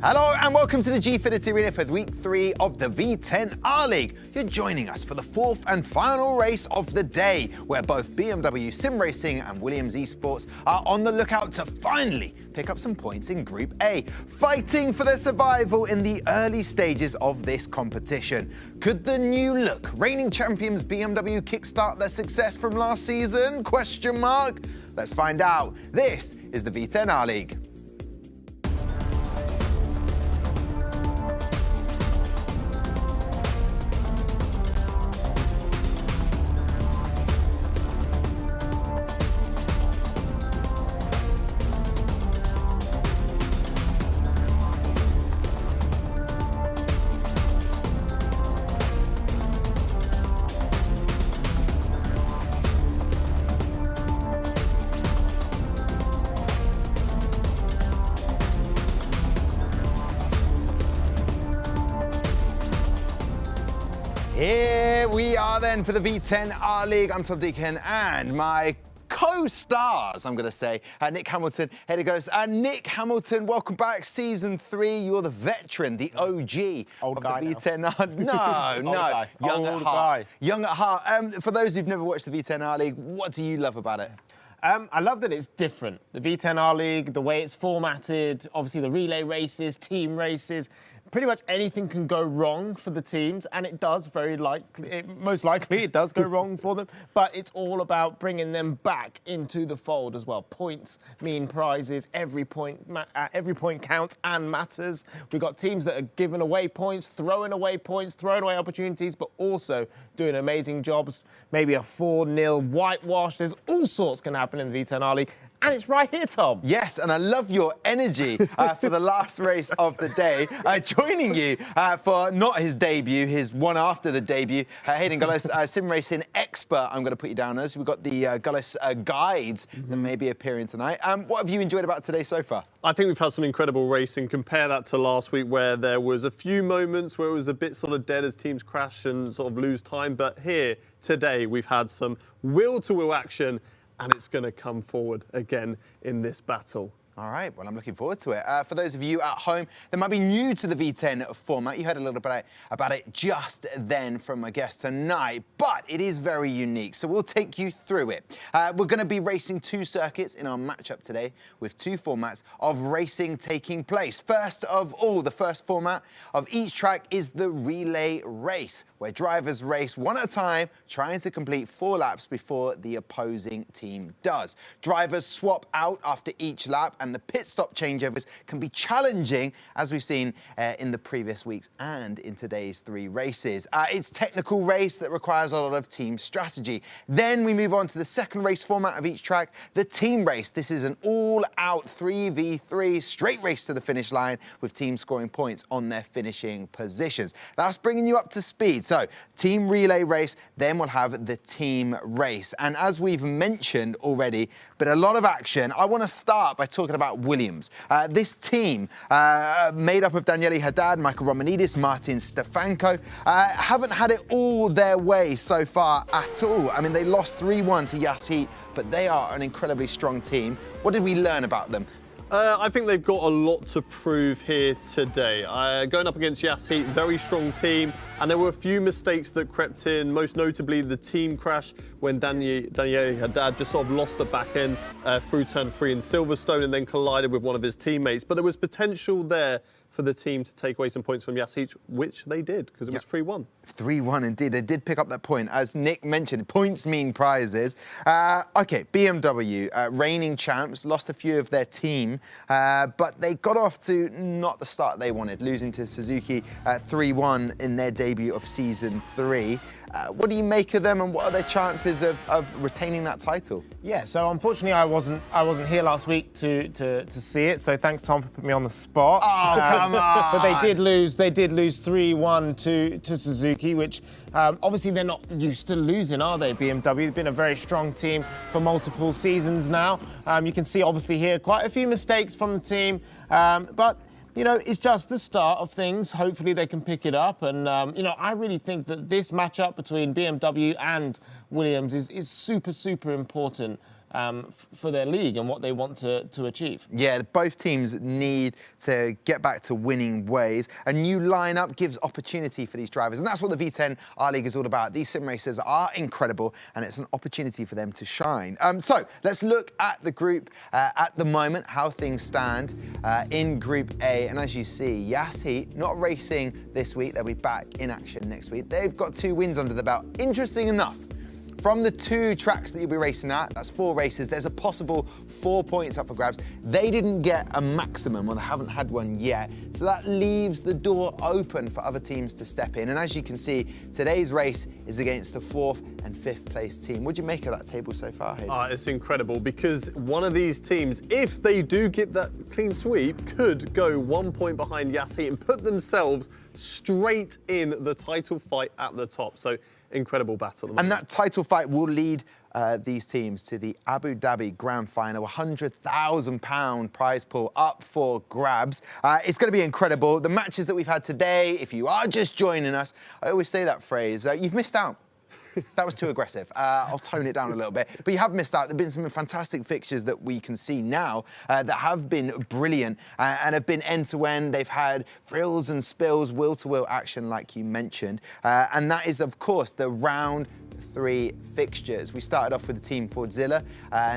Hello and welcome to the Gfinity Arena for week 3 of the V10 R League. You're joining us for the 4th and final race of the day, where both BMW Sim Racing and Williams Esports are on the lookout to finally pick up some points in Group A, fighting for their survival in the early stages of this competition. Could the new look reigning champions BMW kickstart their success from last season? Question mark. Let's find out. This is the V10 R League. Here we are then for the V10 R League. I'm Tom Deacon and my co-stars, I'm going to say, Nick Hamilton. Here he goes. Nick Hamilton, welcome back. Season 3, you're the veteran, the OG Old of guy the V10 R League. No, guy. Young Old at heart. guy. Young at heart. For those who've never watched the V10 R League, what do you love about it? I love that it's different. The V10 R League, the way it's formatted, obviously the relay races, team races, pretty much anything can go wrong for the teams, and it does most likely it does go wrong for them, but it's all about bringing them back into the fold as well. Points mean prizes, every point counts and matters. We've got teams that are giving away points, throwing away opportunities, but also doing amazing jobs. Maybe a 4-0 whitewash. There's all sorts can happen in the V10 R League. And it's right here, Tom. Yes, and I love your energy for the last race of the day. Joining you for not his debut, his one after the debut, Hayden Gullis, sim racing expert, I'm going to put you down as. We've got the Gullis guides that may be appearing tonight. What have you enjoyed about today so far? I think we've had some incredible racing. Compare that to last week, where there was a few moments where it was a bit sort of dead as teams crash and sort of lose time. But here, today, we've had some will-to-will action, and it's going to come forward again in this battle. All right, well, I'm looking forward to it. For those of you at home that might be new to the V10 format, you heard a little bit about it just then from my guest tonight, but it is very unique, so we'll take you through it. We're going to be racing 2 circuits in our matchup today with 2 formats of racing taking place. First of all, the first format of each track is the relay race, where drivers race one at a time, trying to complete 4 laps before the opposing team does. Drivers swap out after each lap, and the pit stop changeovers can be challenging, as we've seen in the previous weeks and in today's 3 races. It's a technical race that requires a lot of team strategy. Then we move on to the second race format of each track, the team race. This is an all-out 3v3 straight race to the finish line, with teams scoring points on their finishing positions. That's bringing you up to speed. So, team relay race, then we'll have the team race. And as we've mentioned already, but a lot of action, I want to start by talking about Williams. This team, made up of Daniele Haddad, Michael Romanidis, Martin Stefanko, haven't had it all their way so far at all. I mean, they lost 3-1 to Yas, but they are an incredibly strong team. What did we learn about them? I think they've got a lot to prove here today. Going up against Yas, very strong team, and there were a few mistakes that crept in, most notably the team crash when Daniele Haddad just sort of lost the back end through turn 3 in Silverstone and then collided with one of his teammates. But there was potential there for the team to take away some points from Yas, which they did, because it was 3-1. 3-1 indeed. They did pick up that point. As Nick mentioned, points mean prizes. Okay, BMW, reigning champs, lost a few of their team, but they got off to not the start they wanted, losing to Suzuki 3-1 in their debut of Season 3. What do you make of them, and what are their chances of retaining that title? Yeah, so unfortunately I wasn't here last week to see it, so thanks Tom for putting me on the spot. Oh, come on! But they did lose 3-1 to Suzuki, which obviously they're not used to losing, are they, BMW? They've been a very strong team for multiple seasons now. You can see obviously here quite a few mistakes from the team, but you know, it's just the start of things. Hopefully they can pick it up. And, you know, I really think that this matchup between BMW and Williams is super, super important for their league and what they want to achieve. Yeah, both teams need to get back to winning ways. A new lineup gives opportunity for these drivers, and that's what the V10 R League is all about. These sim racers are incredible, and it's an opportunity for them to shine. So let's look at the group at the moment, how things stand in Group A. And as you see, Yasheet not racing this week. They'll be back in action next week. They've got 2 wins under the belt. Interesting enough, from the 2 tracks that you'll be racing at, that's 4 races, there's a possible 4 points up for grabs. They didn't get a maximum, or they haven't had one yet, so that leaves the door open for other teams to step in. And as you can see, today's race is against the 4th and 5th place team. What do you make of that table so far, Hayden? It's incredible, because one of these teams, if they do get that clean sweep, could go 1 point behind Yasheet and put themselves straight in the title fight at the top. So incredible battle. And that title fight will lead these teams to the Abu Dhabi Grand Final, £100,000 prize pool up for grabs. It's going to be incredible. The matches that we've had today, if you are just joining us, I always say that phrase, you've missed out. That was too aggressive. I'll tone it down a little bit. But you have missed out. There have been some fantastic fixtures that we can see now that have been brilliant and have been end-to-end. They've had frills and spills, wheel-to-wheel action, like you mentioned. And that is, of course, the round 3 fixtures. We started off with the team Fordzilla,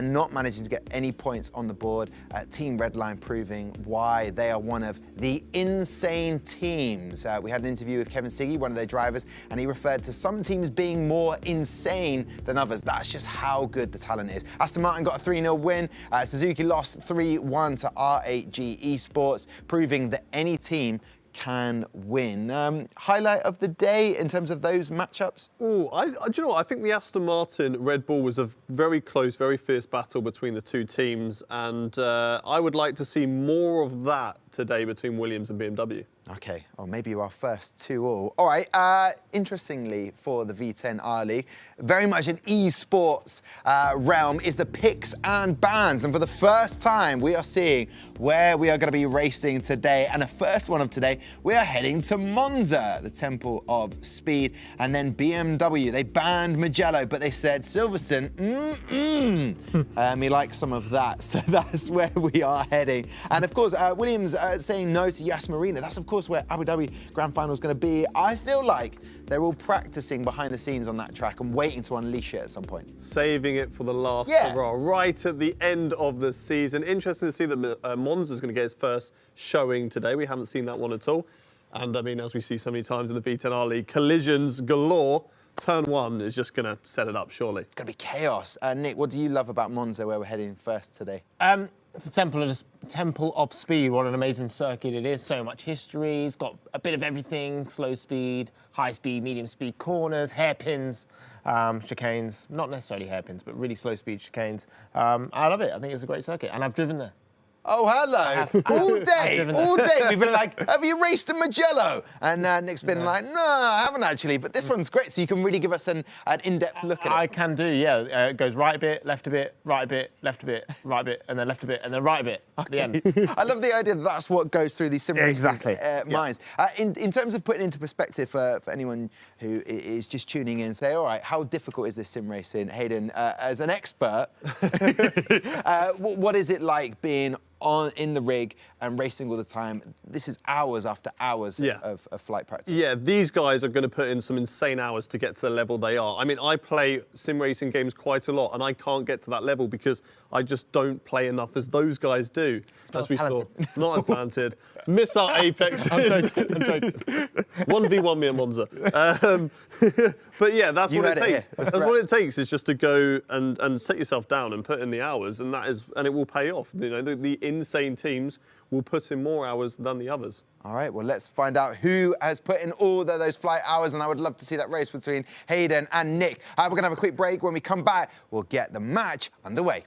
not managing to get any points on the board. Team Redline proving why they are one of the insane teams. We had an interview with Kevin Siggy, one of their drivers, and he referred to some teams being more insane than others. That's just how good the talent is. Aston Martin got a 3-0 win. Suzuki lost 3-1 to R8G Esports, proving that any team can win. Highlight of the day in terms of those matchups? Oh, do you know what? I think the Aston Martin Red Bull was a very close, very fierce battle between the 2 teams, and I would like to see more of that today between Williams and BMW. Okay, or maybe you are first 2-all. All right, interestingly for the V10 R League, very much an esports realm is the picks and bans. And for the first time, we are seeing where we are going to be racing today. And the first one of today, we are heading to Monza, the Temple of Speed. And then BMW, they banned Mugello, but they said, Silverstone, we like some of that. So that's where we are heading. And of course, Williams saying no to Yas Marina. That's of course where Abu Dhabi Grand Final is going to be. I feel like they're all practicing behind the scenes on that track and waiting to unleash it at some point. Saving it for the last hurrah, right at the end of the season. Interesting to see that Monza's going to get his first showing today. We haven't seen that one at all. And I mean, as we see so many times in the V10 R League, collisions galore. Turn 1 is just going to set it up, surely. It's going to be chaos. Nick, what do you love about Monza, where we're heading first today? It's a temple of speed. What an amazing circuit it is. So much history. It's got a bit of everything. Slow speed, high speed, medium speed, corners, hairpins, chicanes. Not necessarily hairpins, but really slow speed chicanes. I love it. I think it's a great circuit. And I've driven there. Oh, hello. All day. We've been like, have you raced a Mugello? And Nick's been like, no, I haven't actually. But this one's great, so you can really give us an in-depth look at it. I can do, yeah. It goes right a bit, left a bit, right a bit, left a bit, right a bit, and then left a bit, and then right a bit at the end. I love the idea that that's what goes through these sim racers' minds. In terms of putting into perspective for anyone who is just tuning in, say, all right, how difficult is this sim racing? Hayden, as an expert, what is it like being in the rig and racing all the time? This is hours after hours of flight practice. Yeah, these guys are going to put in some insane hours to get to the level they are. I mean, I play sim racing games quite a lot, and I can't get to that level because I just don't play enough as those guys do. As we saw, not as talented. Miss our apex. I'm joking. 1v1 me at Monza. But yeah, that's what it takes. That's what it takes, is just to go and set yourself down and put in the hours, and it will pay off. You know, the insane teams will put in more hours than the others. All right, well, let's find out who has put in all those flight hours, and I would love to see that race between Hayden and Nick. We're going to have a quick break. When we come back, we'll get the match underway.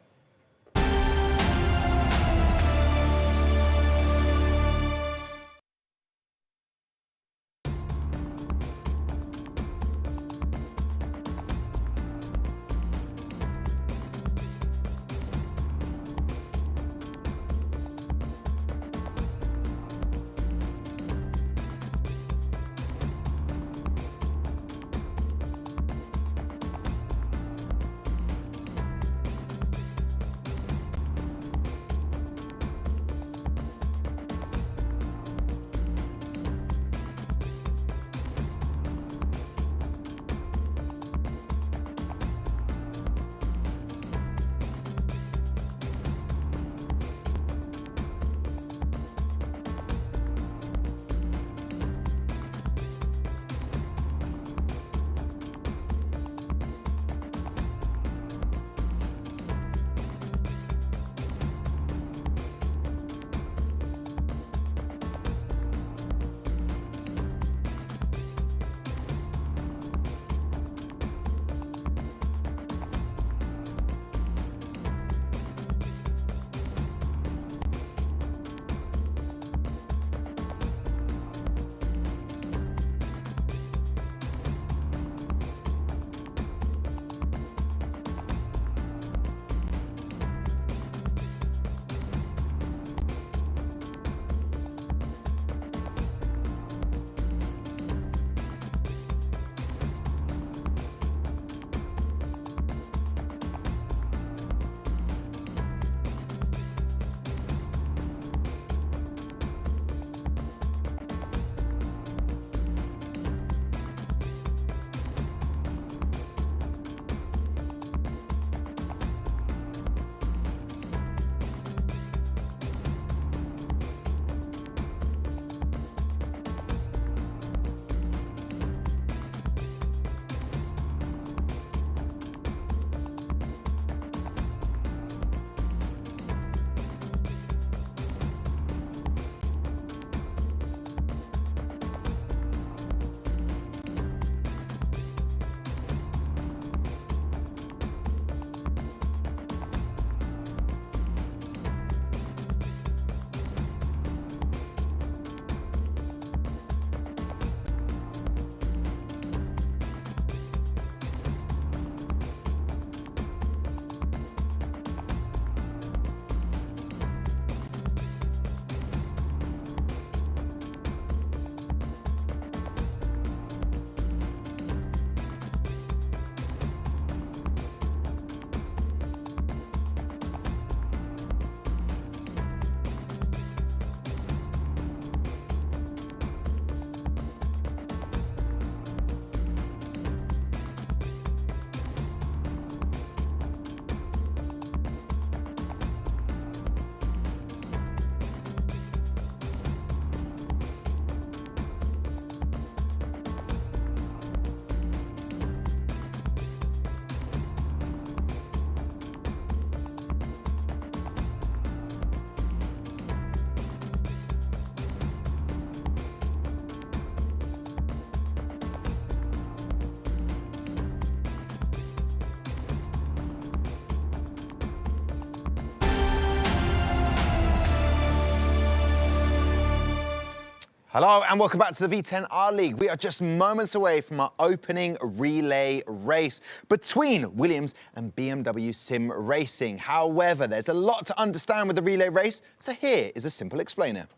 Hello and welcome back to the V10 League. We are just moments away from our opening relay race between Williams and BMW Sim Racing. However, there's a lot to understand with the relay race, so here is a simple explainer.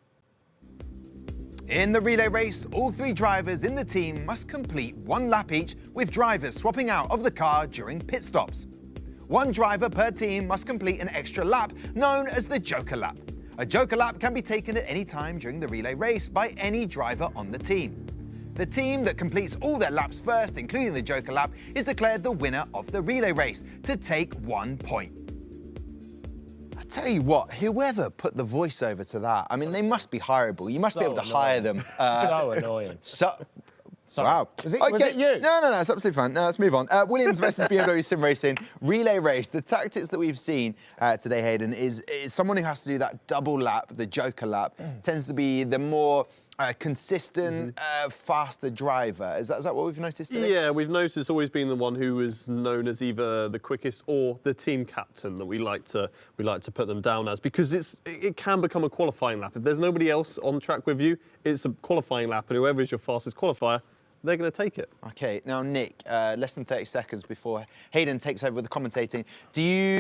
In the relay race, all 3 drivers in the team must complete 1 lap each, with drivers swapping out of the car during pit stops. 1 driver per team must complete an extra lap, known as the Joker lap. A Joker lap can be taken at any time during the relay race by any driver on the team. The team that completes all their laps first, including the Joker lap, is declared the winner of the relay race to take 1 point. I tell you what, whoever put the voiceover to that, I mean, they must be hireable. You must be able to hire them. So annoying. Sorry. Wow. Was it you? No, it's absolutely fine. No, let's move on. Williams versus BMW Sim Racing relay race. The tactics that we've seen today, Hayden, is someone who has to do that double lap, the Joker lap, tends to be the more consistent, faster driver. Is that what we've noticed today? Yeah, we've noticed always being the one who is known as either the quickest or the team captain that we like to put them down as, because it can become a qualifying lap. If there's nobody else on track with you, it's a qualifying lap, and whoever is your fastest qualifier, they're going to take it. Okay, now Nick, less than 30 seconds before Hayden takes over with the commentating.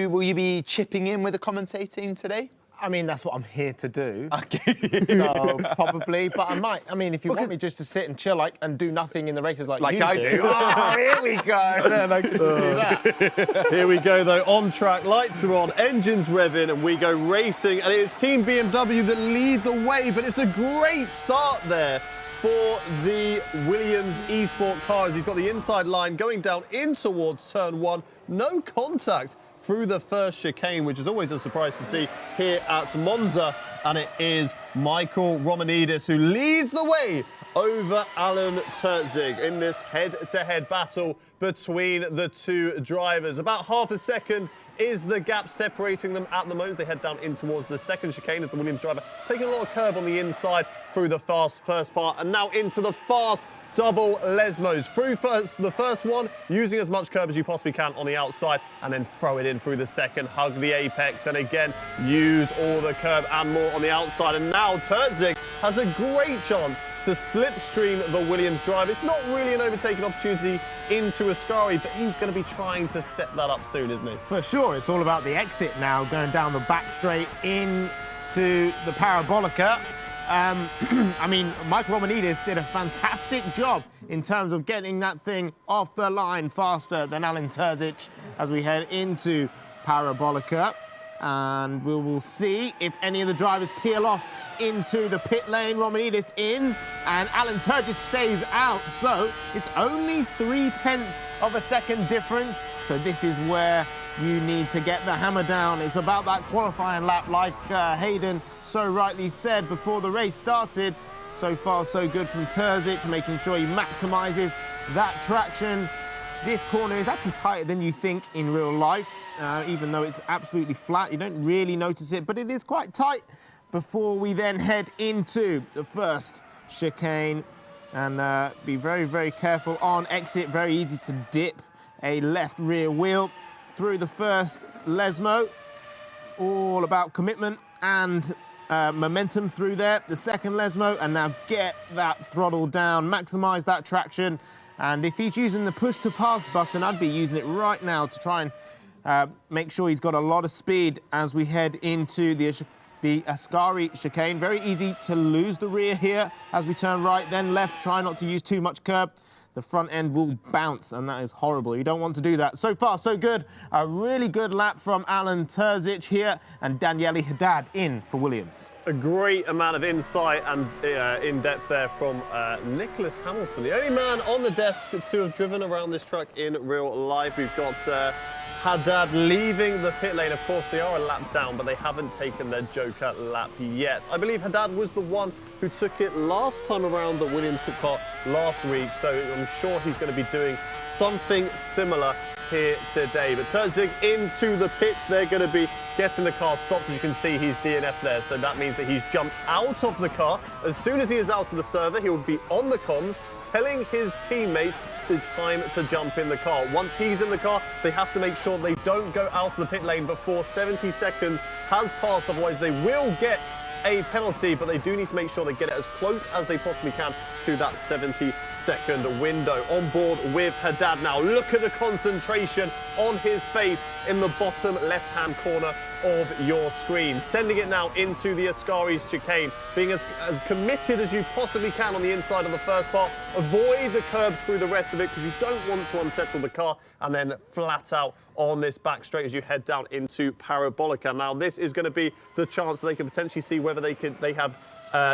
Will you be chipping in with the commentating today? I mean, that's what I'm here to do. Okay. So probably, but I might. I mean, if you want me just to sit and chill and do nothing in the races like you I do. Oh, here we go. Then I can do that. Here we go, though, on track, lights are on, engines revving, and we go racing. And it's Team BMW that lead the way, but it's a great start there for the Williams Esport car as he's got the inside line going down in towards turn 1. No contact through the first chicane, which is always a surprise to see here at Monza. And it is Michael Romanidis who leads the way over Alan Turtzig in this head-to-head battle between the 2 drivers. About half a second is the gap separating them at the moment. They head down in towards the second chicane as the Williams driver taking a lot of curb on the inside through the fast first part, and now into the fast double Lesmos. Through the first one, using as much curb as you possibly can on the outside, and then throw it in through the second, hug the apex, and again, use all the curb and more on the outside. And now Turtzig has a great chance to slipstream the Williams drive. It's not really an overtaking opportunity into Ascari, but he's going to be trying to set that up soon, isn't he? For sure, it's all about the exit now, going down the back straight into the Parabolica. I mean, Mike Romanidis did a fantastic job in terms of getting that thing off the line faster than Alan Turzic as we head into Parabolica. And we will see if any of the drivers peel off into the pit lane. Romanidis in, and Alan Turgis stays out. So it's only 0.3 of a second difference. So this is where you need to get the hammer down. It's about that qualifying lap, like Hayden so rightly said before the race started. So far, so good from Turzic, making sure he maximises that traction. This corner is actually tighter than you think in real life, even though it's absolutely flat. You don't really notice it, but it is quite tight before we then head into the first chicane. And be very, very careful on exit. Very easy to dip a left rear wheel through the first Lesmo. All about commitment and momentum through there. The second Lesmo, and now get that throttle down, maximize that traction. And if he's using the push to pass button, I'd be using it right now to try and make sure he's got a lot of speed as we head into the Ascari chicane. Very easy to lose the rear here as we turn right, then left. Try not to use too much curb. The front end will bounce, and that is horrible. You don't want to do that. So far, so good. A really good lap from Alan Turzic here, and Daniele Haddad in for Williams. A great amount of insight and in-depth there from Nicholas Hamilton, the only man on the desk to have driven around this track in real life. We've got Haddad leaving the pit lane. Of course, they are a lap down, but they haven't taken their Joker lap yet. I believe Haddad was the one who took it last time around that Williams took part last week, so I'm sure he's going to be doing something similar here today. But Turtzig into the pits. They're going to be getting the car stopped. As you can see, he's DNF there, so that means that he's jumped out of the car. As soon as he is out of the server, he will be on the comms telling his teammate it's time to jump in the car. Once he's in the car, they have to make sure they don't go out of the pit lane before 70 seconds has passed, otherwise they will get a penalty, but they do need to make sure they get it as close as they possibly can to that 70-second window. On board with Haddad now. Look at the concentration on his face in the bottom left-hand corner of your screen. Sending it now into the Ascari chicane, being as committed as you possibly can on the inside of the first part. Avoid the curbs through the rest of it because you don't want to unsettle the car, and then flat out on this back straight as you head down into Parabolica. Now this is going to be the chance that they can potentially see whether they have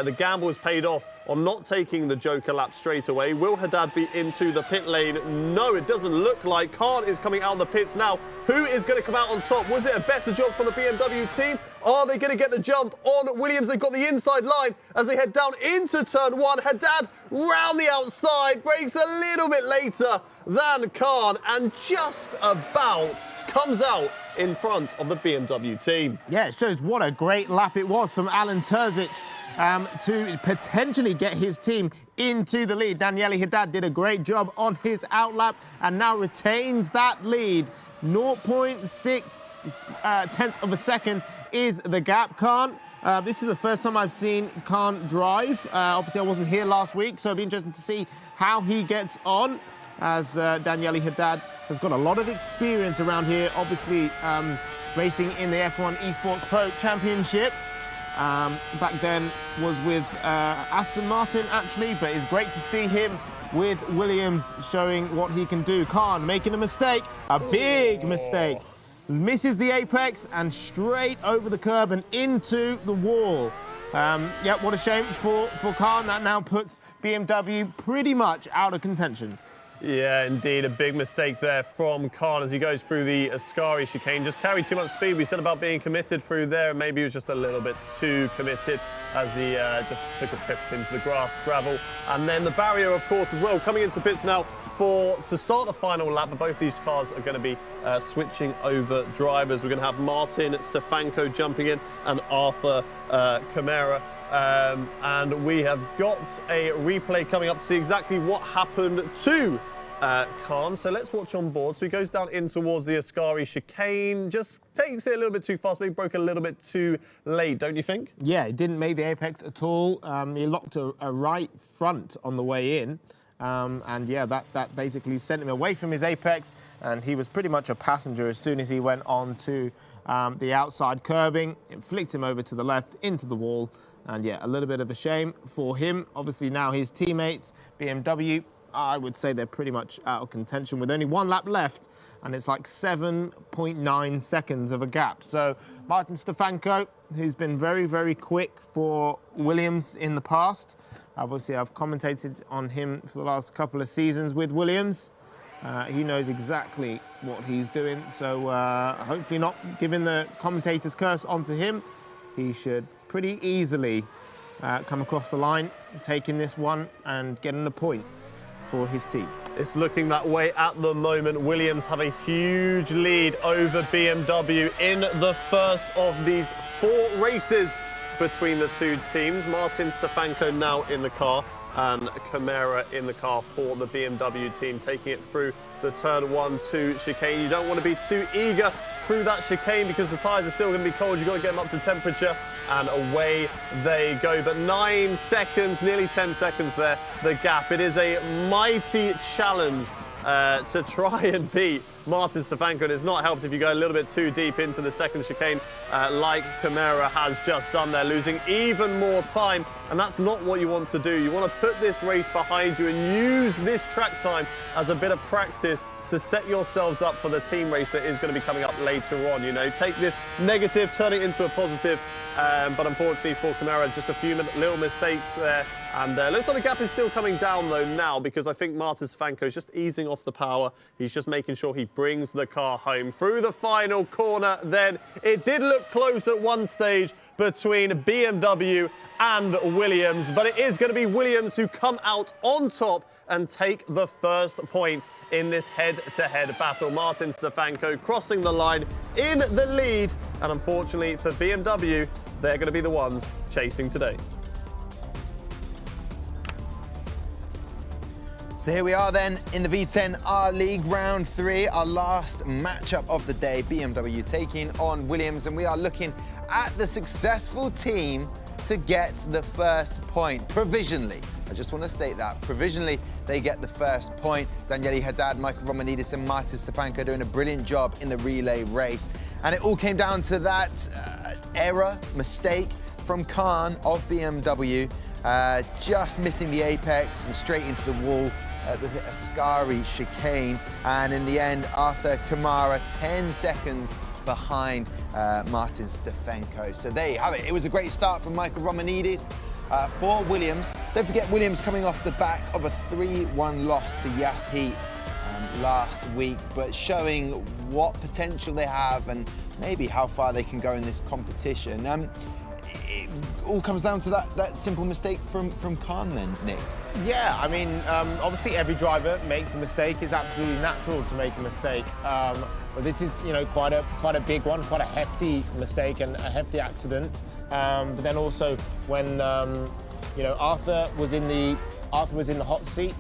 the gamble has paid off on not taking the Joker lap straight away. Will Haddad be into the pit lane? No, it doesn't look like. Khan is coming out of the pits now. Who is going to come out on top? Was it a better job for the BMW team? Are they going to get the jump on Williams? They've got the inside line as they head down into turn one. Haddad round the outside, brakes a little bit later than Khan, and just about comes out in front of the BMW team. Yeah, it shows what a great lap it was from Alan Terzic to potentially get his team into the lead. Daniele Haddad did a great job on his outlap and now retains that lead. 0.6 tenths of a second is the gap. Khan, this is the first time I've seen Khan drive. Obviously, I wasn't here last week, so it'll be interesting to see how he gets on, as Daniele Haddad has got a lot of experience around here, obviously racing in the F1 Esports Pro Championship. Back then was with Aston Martin, actually, but it's great to see him with Williams showing what he can do. Khan making a mistake, a big mistake. Misses the apex and straight over the curb and into the wall. Yeah, what a shame for Khan. That now puts BMW pretty much out of contention. Yeah, indeed, a big mistake there from Khan as he goes through the Ascari chicane. Just carried too much speed. We said about being committed through there, and maybe he was just a little bit too committed as he just took a trip into the grass, gravel. And then the barrier, of course, as well, coming into the pits now to start the final lap. But both these cars are going to be switching over drivers. We're going to have Martin Stefanko jumping in and Arthur Camara. And we have got a replay coming up to see exactly what happened to Khan. So let's watch on board. So he goes down in towards the Ascari chicane, just takes it a little bit too fast, maybe broke a little bit too late, don't you think? Yeah, he didn't make the apex at all. He locked a right front on the way in. And yeah, that basically sent him away from his apex, and he was pretty much a passenger as soon as he went on to the outside curbing. It flicked him over to the left into the wall. And yeah, a little bit of a shame for him. Obviously now his teammates, BMW, I would say they're pretty much out of contention with only one lap left, and it's like 7.9 seconds of a gap. So Martin Stefanko, who's been very, very quick for Williams in the past. Obviously, I've commentated on him for the last couple of seasons with Williams. He knows exactly what he's doing. So hopefully not giving the commentator's curse onto him. He should pretty easily come across the line, taking this one and getting a point for his team. It's looking that way at the moment. Williams have a huge lead over BMW in the first of these 4 races between the two teams. Martin Stefanko now in the car and Camara in the car for the BMW team, taking it through the turn 1-2 chicane. You don't want to be too eager through that chicane because the tyres are still going to be cold. You've got to get them up to temperature, and away they go. But 9 seconds, nearly 10 seconds there, the gap. It is a mighty challenge to try and beat Martin Stefanko, and it's not helped if you go a little bit too deep into the second chicane like Camara has just done there, losing even more time, and that's not what you want to do. You want to put this race behind you and use this track time as a bit of practice to set yourselves up for the team race that is going to be coming up later on. You know, take this negative, turn it into a positive, but unfortunately for Camara, just a few little mistakes there. And looks like the gap is still coming down though now, because I think Martin Stefanko is just easing off the power. He's just making sure he brings the car home through the final corner. Then it did look close at one stage between BMW and Williams, but it is going to be Williams who come out on top and take the first point in this head-to-head battle. Martin Stefanko crossing the line in the lead, and unfortunately for BMW, they're going to be the ones chasing today. So here we are then in the V10 R League round 3, our last matchup of the day. BMW taking on Williams, and we are looking at the successful team to get the first point, provisionally. I just want to state that. Provisionally, they get the first point. Daniele Haddad, Michael Romanidis and Martin Stefanko doing a brilliant job in the relay race. And it all came down to that mistake from Khan of BMW, just missing the apex and straight into the wall at the Ascari chicane. And in the end, Arthur Kamara 10 seconds behind Martin Stefanko. So there you have it. It was a great start from Michael Romanidis for Williams. Don't forget, Williams coming off the back of a 3-1 loss to Yas Heat last week, but showing what potential they have and maybe how far they can go in this competition. It all comes down to that simple mistake from Khan then, Nick. Yeah, I mean, obviously every driver makes a mistake. It's absolutely natural to make a mistake. But this is, quite a big one, quite a hefty mistake and a hefty accident. But then also when, Arthur was in the hot seat,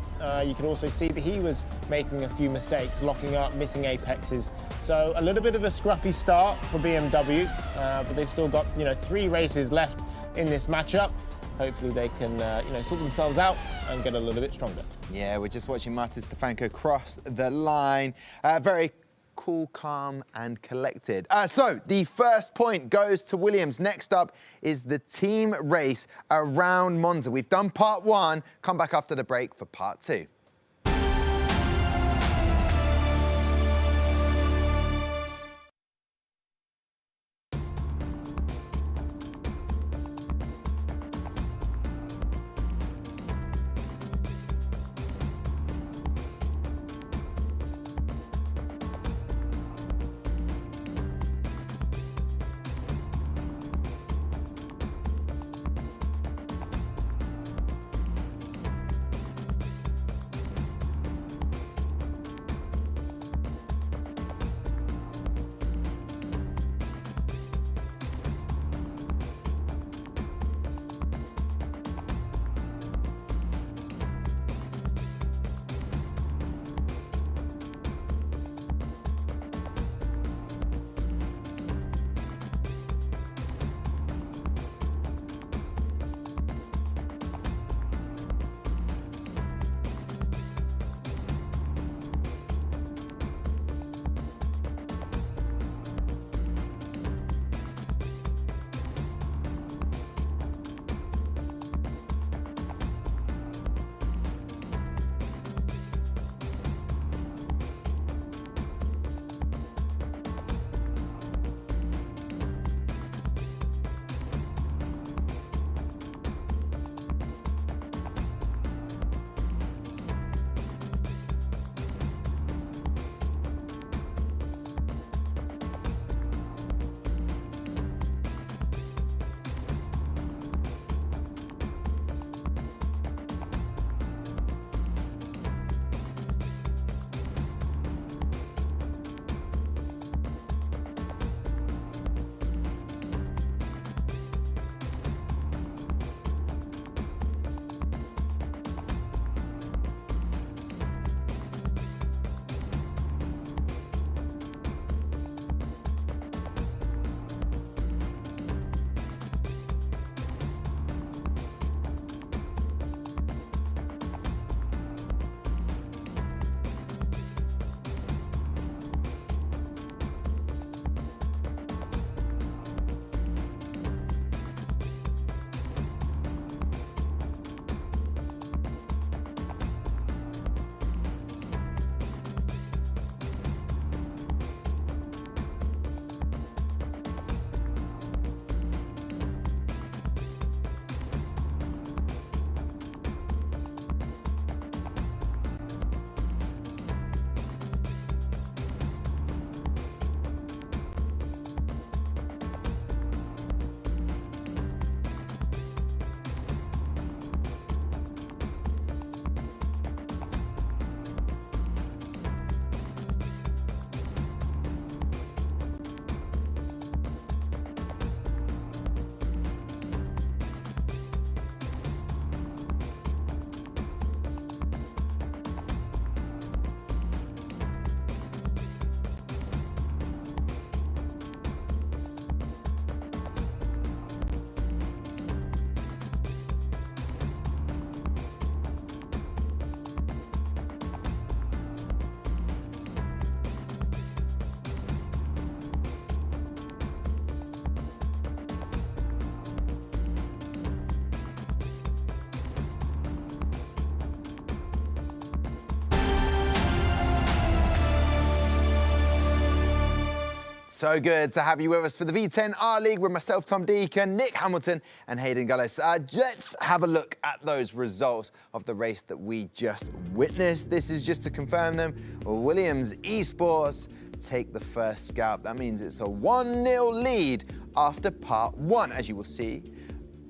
you could also see that he was making a few mistakes, locking up, missing apexes. So a little bit of a scruffy start for BMW, but they've still got 3 races left in this matchup. Hopefully they can sort themselves out and get a little bit stronger. Yeah, we're just watching Martin Stefanko cross the line. Very cool, calm and collected. So the first point goes to Williams. Next up is the team race around Monza. We've done part 1. Come back after the break for part 2. So good to have you with us for the V10 R League with myself, Tom Deacon, Nick Hamilton and Hayden Gullis. Let's have a look at those results of the race that we just witnessed. This is just to confirm them. Williams Esports take the first scalp. That means it's a 1-0 lead after part 1. As you will see,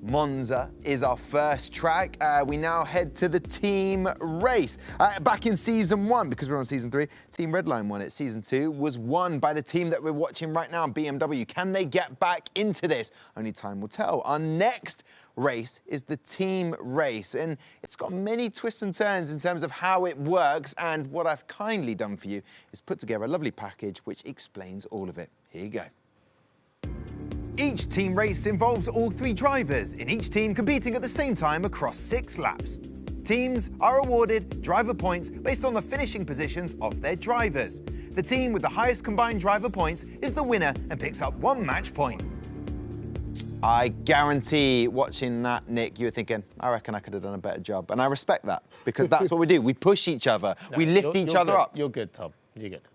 Monza is our first track. We now head to the team race. Back in season 1, because we're on season 3, Team Redline won it. Season 2 was won by the team that we're watching right now, BMW. Can they get back into this? Only time will tell. Our next race is the team race, and it's got many twists and turns in terms of how it works, and what I've kindly done for you is put together a lovely package which explains all of it. Here you go. Each team race involves all 3 drivers in each team competing at the same time across 6 laps. Teams are awarded driver points based on the finishing positions of their drivers. The team with the highest combined driver points is the winner and picks up 1 match point. I guarantee watching that, Nick, you were thinking, I reckon I could have done a better job. And I respect that, because that's what we do. We push each other. No, we lift each other up. You're good, Tom. You're good.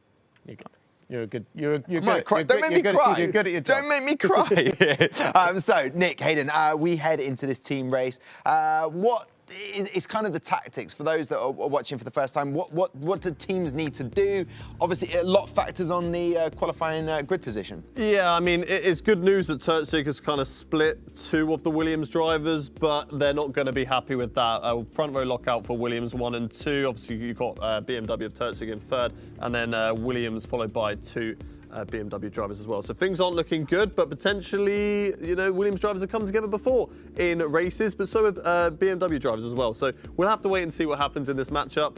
You're good. You're good. You're good. Don't make me cry. You're good at your job. Don't make me cry. So, Nick, Hayden, we head into this team race. What is kind of the tactics for those that are watching for the first time? What do teams need to do? Obviously, a lot factors on the qualifying grid position. Yeah, I mean, it's good news that Terzic has kind of split 2 of the Williams drivers, but they're not going to be happy with that. Front row lockout for Williams 1 and 2. Obviously, you've got BMW of Terzic in 3rd, and then Williams followed by 2 BMW drivers as well. So things aren't looking good, but potentially, you know, Williams drivers have come together before in races, but so have BMW drivers as well. So we'll have to wait and see what happens in this matchup.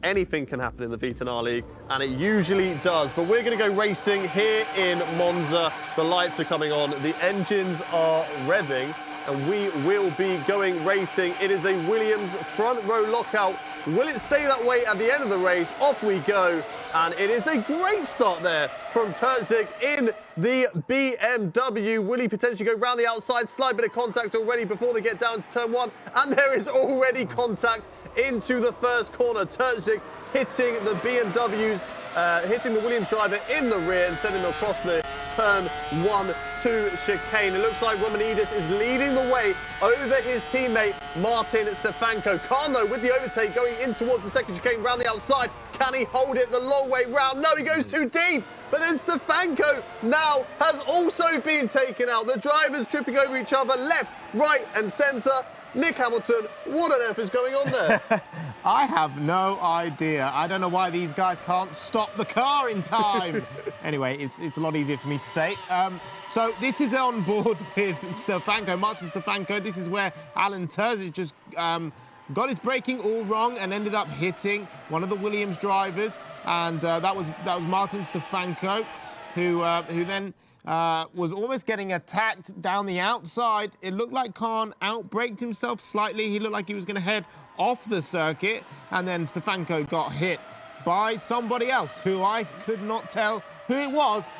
Anything can happen in the V10 R League, and it usually does. But we're going to go racing here in Monza. The lights are coming on, the engines are revving, and we will be going racing. It is a Williams front row lockout. Will it stay that way at the end of the race? Off we go. And it is a great start there from Terzic in the BMW. Will he potentially go round the outside? Slight bit of contact already before they get down to turn 1. And there is already contact into the first corner. Terzic hitting the BMW's, hitting the Williams driver in the rear and sending him across the turn 1-2 chicane. It looks like Romanidis is leading the way over his teammate Martin Stefanko. Khan, though, with the overtake going in towards the second chicane round the outside. Can he hold it the long way round? No, he goes too deep. But then Stefanko now has also been taken out. The drivers tripping over each other left, right and centre. Nick Hamilton, what on earth is going on there? I have no idea. I don't know why these guys can't stop the car in time. Anyway, it's a lot easier for me to say. So this is on board with Stefanko, Martin Stefanko. This is where Alan Terzic just got his braking all wrong and ended up hitting one of the Williams drivers, and that was Martin Stefanko, who then was almost getting attacked down the outside. It looked like Khan outbraked himself slightly. He looked like he was going to head off the circuit, and then Stefanko got hit by somebody else who I could not tell who it was.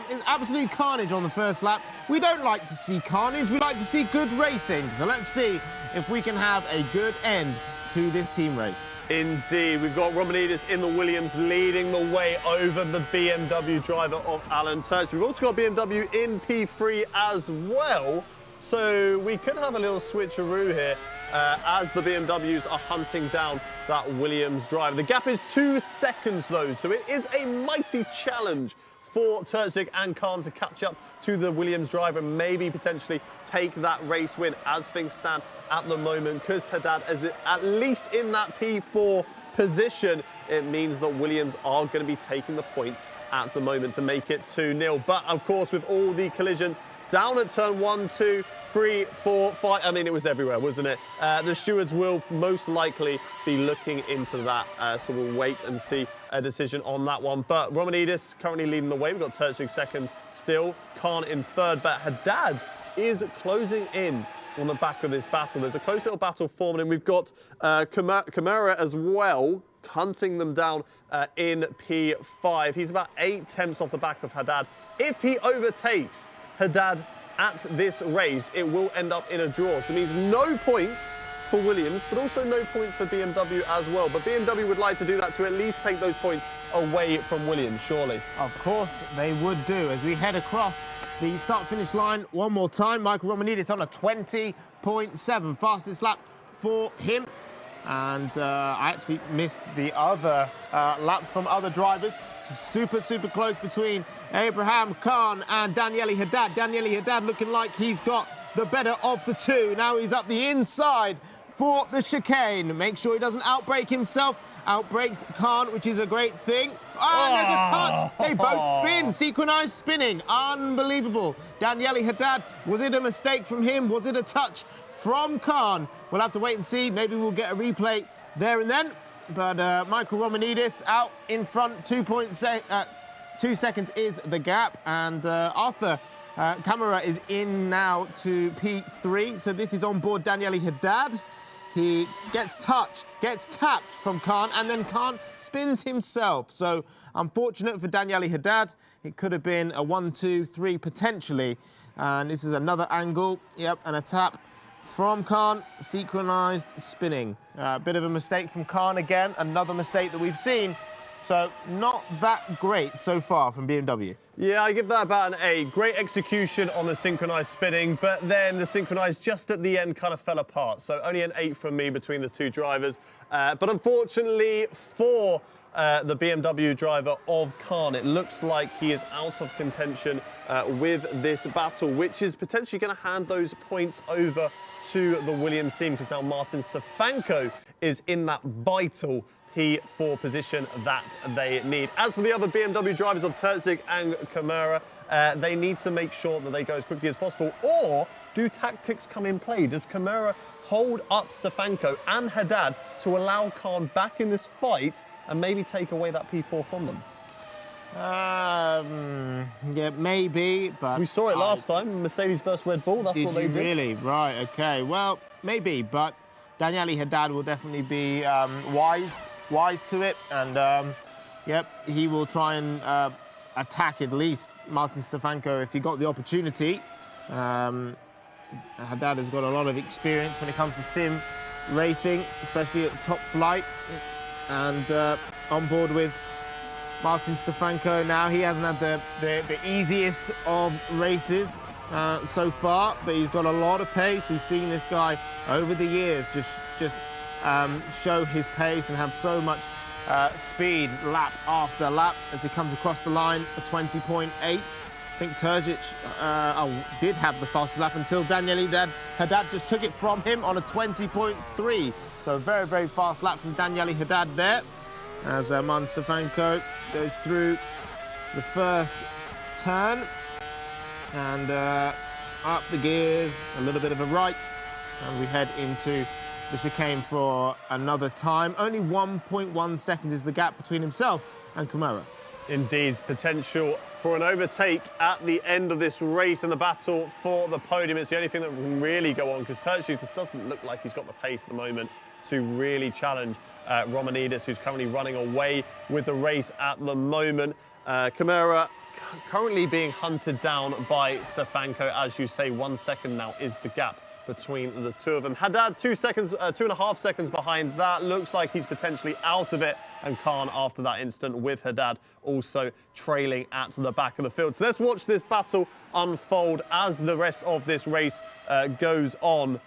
It's absolute carnage on the first lap. We don't like to see carnage. We like to see good racing. So let's see if we can have a good end to this team race. Indeed, we've got Romanidis in the Williams leading the way over the BMW driver of Alan Terzic. We've also got BMW in P3 as well, so we could have a little switcheroo here as the BMWs are hunting down that Williams driver. The gap is 2 seconds though, so it is a mighty challenge for Terzic and Khan to catch up to the Williams driver and maybe potentially take that race win as things stand at the moment, because Haddad is at least in that P4 position. It means that Williams are going to be taking the point at the moment to make it 2-0. But of course, with all the collisions down at turn 1, 2, 3, 4, 5, I mean, it was everywhere, wasn't it? The stewards will most likely be looking into that, so we'll wait and see a decision on that one. But Romanidis currently leading the way. We've got Terzic second still, Khan in third, but Haddad is closing in on the back of this battle. There's a close little battle forming, and we've got Kamara as well, hunting them down in P5. He's about 8 tenths off the back of Haddad. If he overtakes Haddad at this race, it will end up in a draw. So it means no points for Williams, but also no points for BMW as well. But BMW would like to do that to at least take those points away from Williams, surely. Of course they would do. As we head across the start-finish line one more time, Michael Romanidis on a 20.7, fastest lap for him. And I actually missed the other laps from other drivers. Super close between Abraham Khan and Daniele Haddad. Daniele Haddad looking like he's got the better of the two. Now he's up the inside for the chicane. Make sure he doesn't outbrake himself. Outbrakes Khan, which is a great thing. And there's a touch. They both spin, synchronized spinning. Unbelievable. Daniele Haddad, was it a mistake from him? Was it a touch from Khan? We'll have to wait and see. Maybe we'll get a replay there and then. But Michael Romanidis out in front. 2 seconds is the gap. And Arthur Camara is in now to P3. So this is on board Daniele Haddad. He gets tapped from Khan, and then Khan spins himself. So unfortunate for Daniele Haddad. It could have been a 1, 2, 3 potentially. And this is another angle. Yep, and a tap from Khan, synchronized spinning. Bit of a mistake from Khan again, another mistake that we've seen. So not that great so far from BMW. Yeah, I give that about an A. Great execution on the synchronized spinning, but then the synchronized just at the end kind of fell apart. So only an 8 from me between the two drivers. But unfortunately for the BMW driver of Khan, it looks like he is out of contention with this battle, which is potentially going to hand those points over to the Williams team, because now Martin Stefanko is in that vital P4 position that they need. As for the other BMW drivers of Terzic and Camara, they need to make sure that they go as quickly as possible, or do tactics come in play? Does Camara hold up Stefanko and Haddad to allow Khan back in this fight and maybe take away that P4 from them? Yeah, maybe, but... We saw it last time, Mercedes versus Red Bull, that's what they did. Really? Right, okay. Well, maybe, but Daniele Haddad will definitely be wise to it, and yep, he will try and attack at least Martin Stefanko if he got the opportunity. Haddad has got a lot of experience when it comes to sim racing, especially at the top flight, and on board with Martin Stefanko now. He hasn't had the easiest of races so far, but he's got a lot of pace. We've seen this guy over the years just show his pace and have so much speed lap after lap as he comes across the line. A 20.8. I think Terzic did have the fastest lap until Daniele Haddad just took it from him on a 20.3. So a very fast lap from Daniele Haddad there, as Martin Stefanko goes through the first turn and up the gears, a little bit of a right, and we head into the chicane for another time. Only 1.1 seconds is the gap between himself and Camara. Indeed, potential for an overtake at the end of this race in the battle for the podium. It's the only thing that can really go on, because Terzic just doesn't look like he's got the pace at the moment to really challenge Romanidis, who's currently running away with the race at the moment. Camara currently being hunted down by Stefanko. As you say, 1 second now is the gap between the two of them. Haddad 2.5 seconds behind that. Looks like he's potentially out of it. And Khan after that instant with Haddad also trailing at the back of the field. So let's watch this battle unfold as the rest of this race goes on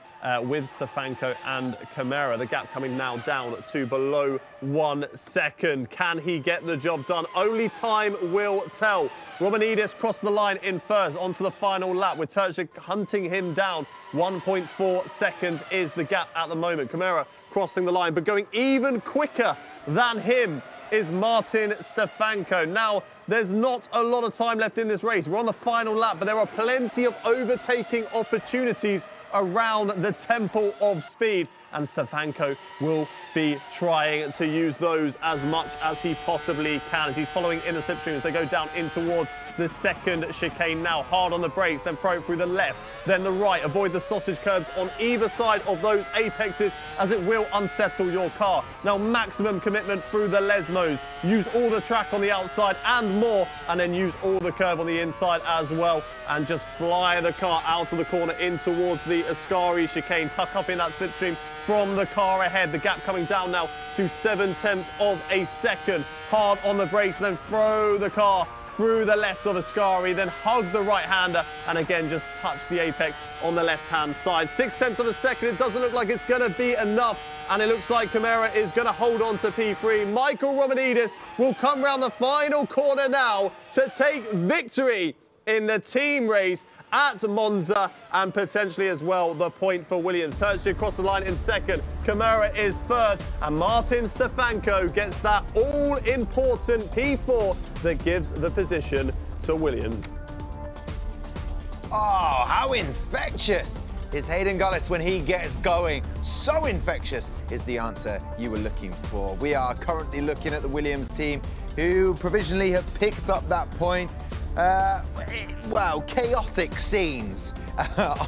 with Stefanko and Camara. The gap coming now down to below 1 second. Can he get the job done? Only time will tell. Romanidis crossed the line in first onto the final lap, with Terzic hunting him down. 1.4 seconds is the gap at the moment. Camara crossing the line, but going even quicker than him is Martin Stefanko. Now, there's not a lot of time left in this race. We're on the final lap, but there are plenty of overtaking opportunities around the Temple of Speed, and Stefanko will be trying to use those as much as he possibly can, as he's following in the slipstream as they go down in towards the second chicane now. Hard on the brakes, then throw it through the left, then the right. Avoid the sausage curbs on either side of those apexes, as it will unsettle your car. Now, maximum commitment through the Lesmos. Use all the track on the outside and more, and then use all the curve on the inside as well, and just fly the car out of the corner in towards the Ascari chicane. Tuck up in that slipstream from the car ahead. The gap coming down now to 0.7 of a second. Hard on the brakes, then throw the car through the left of Ascari, then hug the right-hander, and again just touch the apex on the left-hand side. 0.6 of a second, it doesn't look like it's going to be enough, and it looks like Camara is going to hold on to P3. Michael Romanidis will come round the final corner now to take victory in the team race at Monza, and potentially as well the point for Williams. Turchi across the line in second, Camara is third, and Martin Stefanko gets that all-important P4 that gives the position to Williams. Oh, how infectious is Hayden Gullis when he gets going? So infectious is the answer you were looking for. We are currently looking at the Williams team, who provisionally have picked up that point. Well, chaotic scenes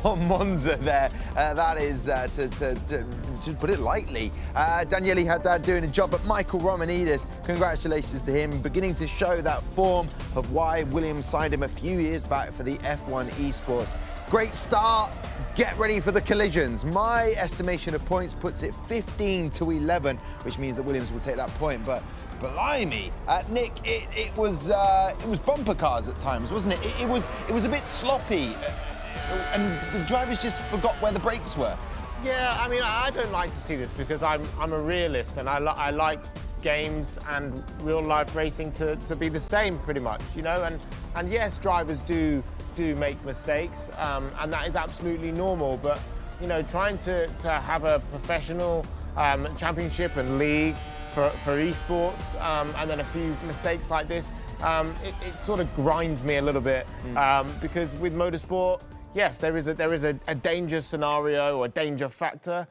on Monza there. That is, to put it lightly. Daniele Haddad doing a job, but Michael Romanidis, congratulations to him, beginning to show that form of why Williams signed him a few years back for the F1 Esports. Great start. Get ready for the collisions. My estimation of points puts it 15-11, which means that Williams will take that point. But blimey, Nick, it was bumper cars at times, wasn't it? It was a bit sloppy, and the drivers just forgot where the brakes were. Yeah, I mean, I don't like to see this because I'm a realist, and I like games and real life racing to be the same pretty much, you know. And yes, drivers do make mistakes, and that is absolutely normal. But you know, trying to have a professional championship and league for esports, and then a few mistakes like this, it sort of grinds me a little bit, because with motorsport, yes, there is a danger scenario or a danger factor,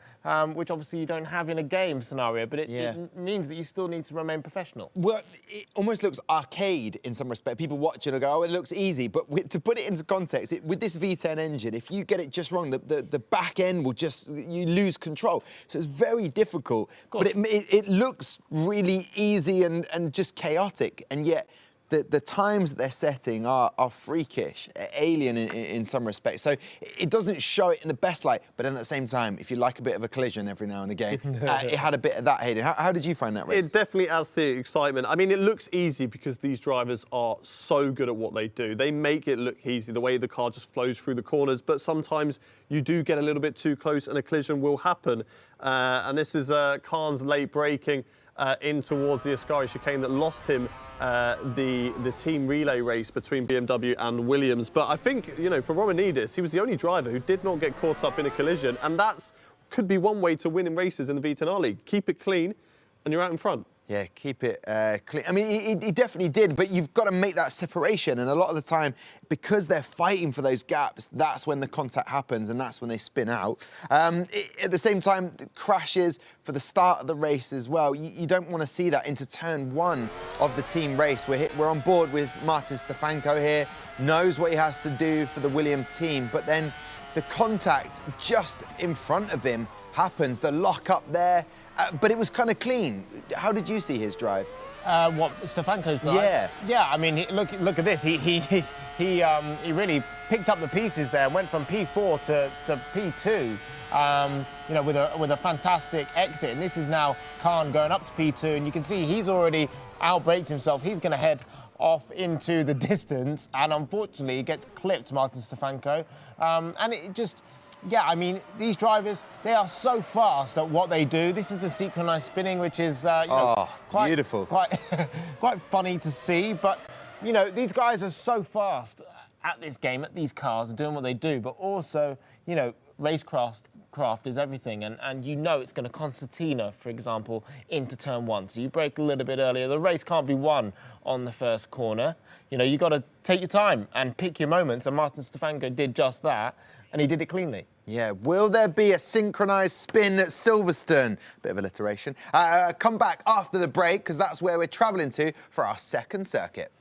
which obviously you don't have in a game scenario, but it means that you still need to remain professional. Well, it almost looks arcade in some respect. People watch it and go, oh, it looks easy. But to put it into context, with this V10 engine, if you get it just wrong, the back end will you lose control. So it's very difficult. But it looks really easy and just chaotic. And yet, the times that they're setting are freakish, alien in some respects. So it doesn't show it in the best light, but at the same time, if you like a bit of a collision every now and again, it had a bit of that, Hayden. How did you find that race? It definitely adds to the excitement. I mean, it looks easy because these drivers are so good at what they do. They make it look easy, the way the car just flows through the corners, but sometimes you do get a little bit too close and a collision will happen. And this is Khan's late braking in towards the Ascari chicane that lost him the team relay race between BMW and Williams. But I think, you know, for Romanidis, he was the only driver who did not get caught up in a collision, and that's could be one way to win in races in the V10R League. Keep it clean, and you're out in front. Yeah, keep it clean. I mean, he definitely did, but you've got to make that separation. And a lot of the time, because they're fighting for those gaps, that's when the contact happens and that's when they spin out. At the same time, crashes for the start of the race as well. You don't want to see that into turn one of the team race. We're on board with Martin Stefanko here, knows what he has to do for the Williams team, but then the contact just in front of him happens, the lock up there, but it was kind of clean. How did you see his drive? What, Stefanko's drive? Yeah, I mean, look at this. He really picked up the pieces there, went from P4 to P2, you know, with a fantastic exit. And this is now Khan going up to P2, and you can see he's already outbraked himself. He's going to head off into the distance, and unfortunately, he gets clipped, Martin Stefanko. And it just... Yeah, I mean, these drivers, they are so fast at what they do. This is the synchronized spinning, which is, you know, quite beautiful. Quite funny to see. But, you know, these guys are so fast at this game, at these cars, doing what they do. But also, you know, racecraft is everything. And you know it's going to concertina, for example, into turn one. So you brake a little bit earlier. The race can't be won on the first corner. You know, you've got to take your time and pick your moments. And Martin Stefanko did just that. And he did it cleanly. Yeah, will there be a synchronised spin at Silverstone? Bit of alliteration. Come back after the break, because that's where we're travelling to for our second circuit.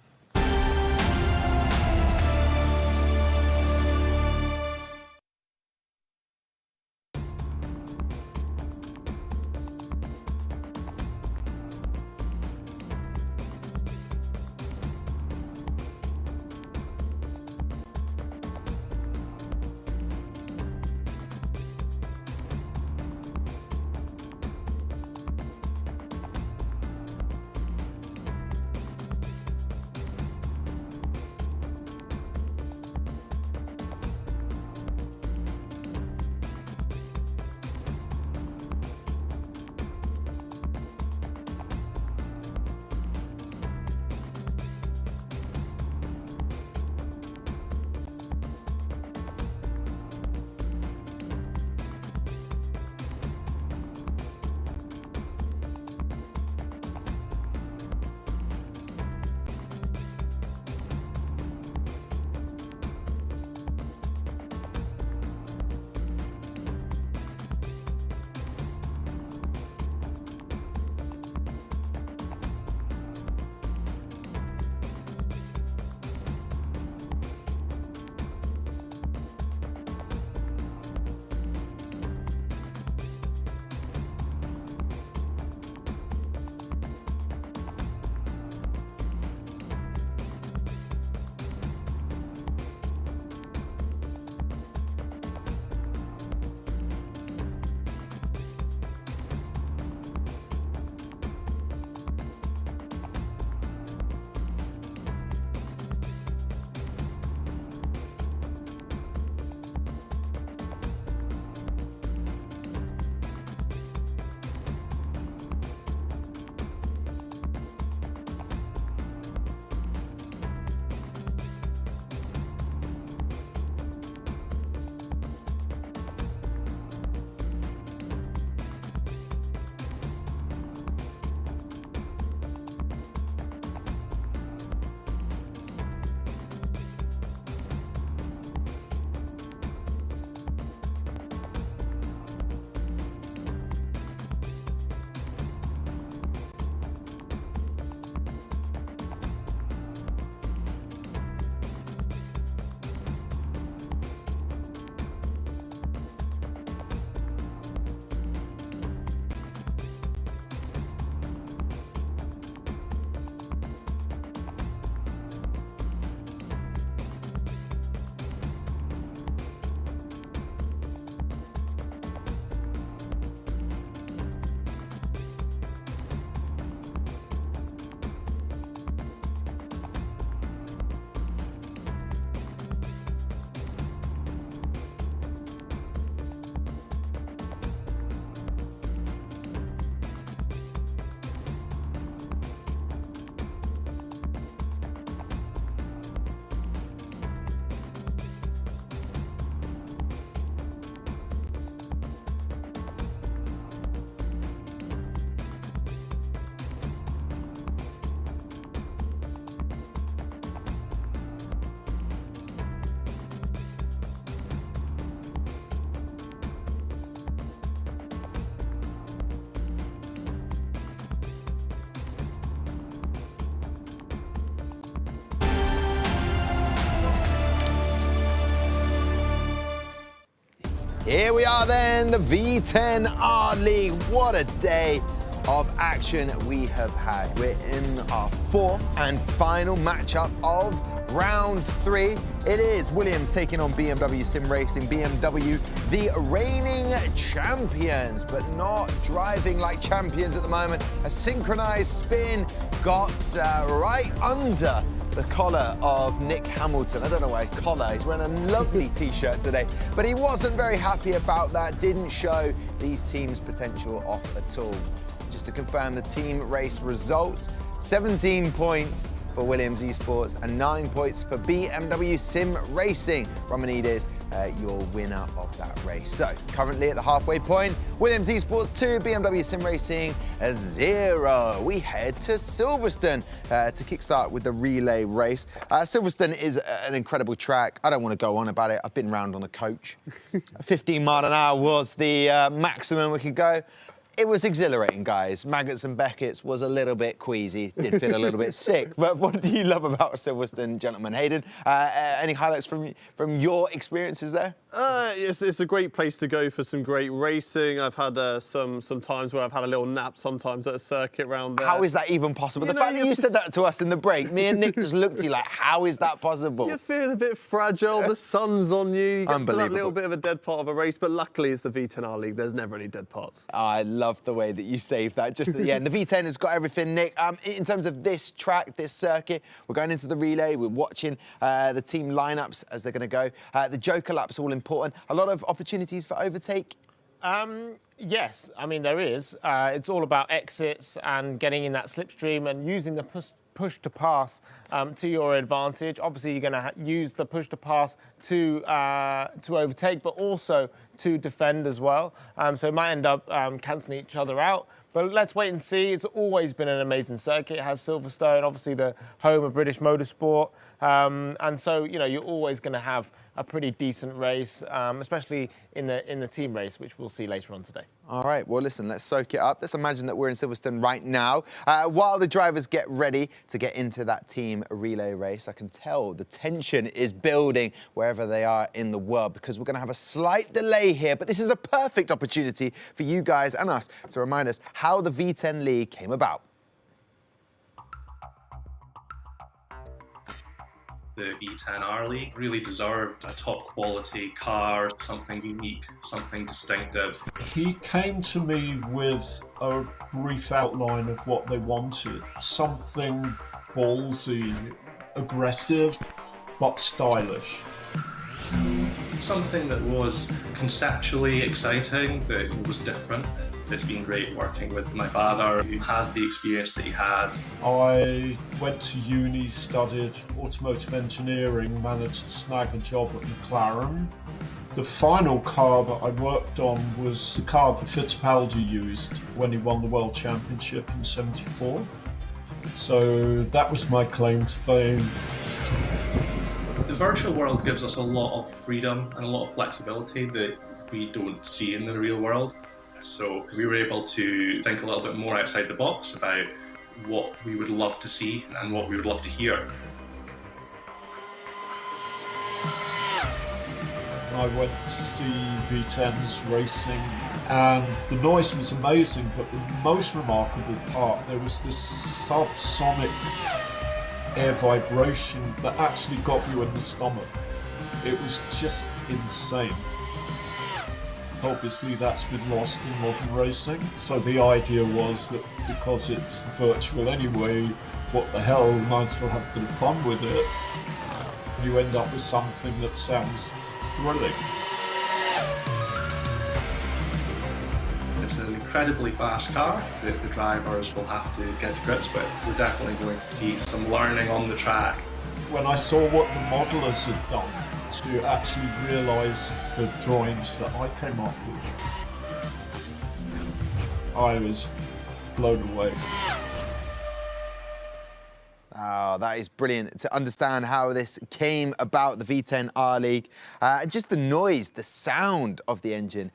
Here we are then, the V10 League. What a day of action we have had. We're in our fourth and final matchup of round 3. It is Williams taking on BMW Sim Racing. BMW, the reigning champions, but not driving like champions at the moment. A synchronized spin got right under the collar of Nick Hamilton. I don't know why collar, he's wearing a lovely t-shirt today, but he wasn't very happy about that, didn't show these teams' potential off at all. Just to confirm the team race results, 17 points for Williams Esports and 9 points for BMW Sim Racing. Romanides, your winner of that race. So currently at the halfway point, Williams Esports 2, BMW Sim Racing 0. We head to Silverstone to kickstart with the relay race. Silverstone is an incredible track. I don't want to go on about it. I've been round on a coach. 15 mile an hour was the maximum we could go. It was exhilarating, guys. Maggots and Beckett's was a little bit queasy, did feel a little bit sick. But what do you love about Silverstone, gentlemen? Hayden, any highlights from your experiences there? It's a great place to go for some great racing. I've had some times where I've had a little nap sometimes at a circuit round there. How is that even possible? The fact that you said that to us in the break, me and Nick just looked at you like, how is that possible? You're feeling a bit fragile, the sun's on you, you get that little bit of a dead part of a race, but luckily it's the V10 League, there's never any dead parts. I love the way that you saved that just at the end. The V10 has got everything, Nick. In terms of this track, this circuit, we're going into the relay, we're watching the team lineups as they're going to go. The Joker lap's all important. A lot of opportunities for overtake. Yes, I mean, there is. It's all about exits and getting in that slipstream and using the push to pass to your advantage. Obviously, you're going to use the push to pass to overtake, but also to defend as well. So it might end up cancelling each other out. But let's wait and see. It's always been an amazing circuit. It has Silverstone, obviously the home of British motorsport. And so, you know, you're always going to have a pretty decent race, especially in the team race, which we'll see later on today. All right, well, listen, let's soak it up. Let's imagine that we're in Silverstone right now. While the drivers get ready to get into that team relay race, I can tell the tension is building wherever they are in the world because we're going to have a slight delay here, but this is a perfect opportunity for you guys and us to remind us how the V10 League came about. The V10 League really deserved a top quality car, something unique, something distinctive. He came to me with a brief outline of what they wanted. Something ballsy, aggressive, but stylish. Something that was conceptually exciting, that was different. It's been great working with my father, who has the experience that he has. I went to uni, studied automotive engineering, managed to snag a job at McLaren. The final car that I worked on was the car that Fittipaldi used when he won the World Championship in '74. So that was my claim to fame. The virtual world gives us a lot of freedom and a lot of flexibility that we don't see in the real world. So we were able to think a little bit more outside the box about what we would love to see and what we would love to hear. I went to see V10's racing and the noise was amazing, but the most remarkable part, there was this subsonic air vibration that actually got you in the stomach. It was just insane. Obviously that's been lost in modern racing, so the idea was that because it's virtual anyway, what the hell, might as well have a bit of fun with it. You end up with something that sounds thrilling. It's an incredibly fast car that the drivers will have to get to grips with. We're definitely going to see some learning on the track. When I saw what the modelers had done to actually realise the drawings that I came up with, I was blown away. Oh, that is brilliant to understand how this came about, the V10 R League. Just the noise, the sound of the engine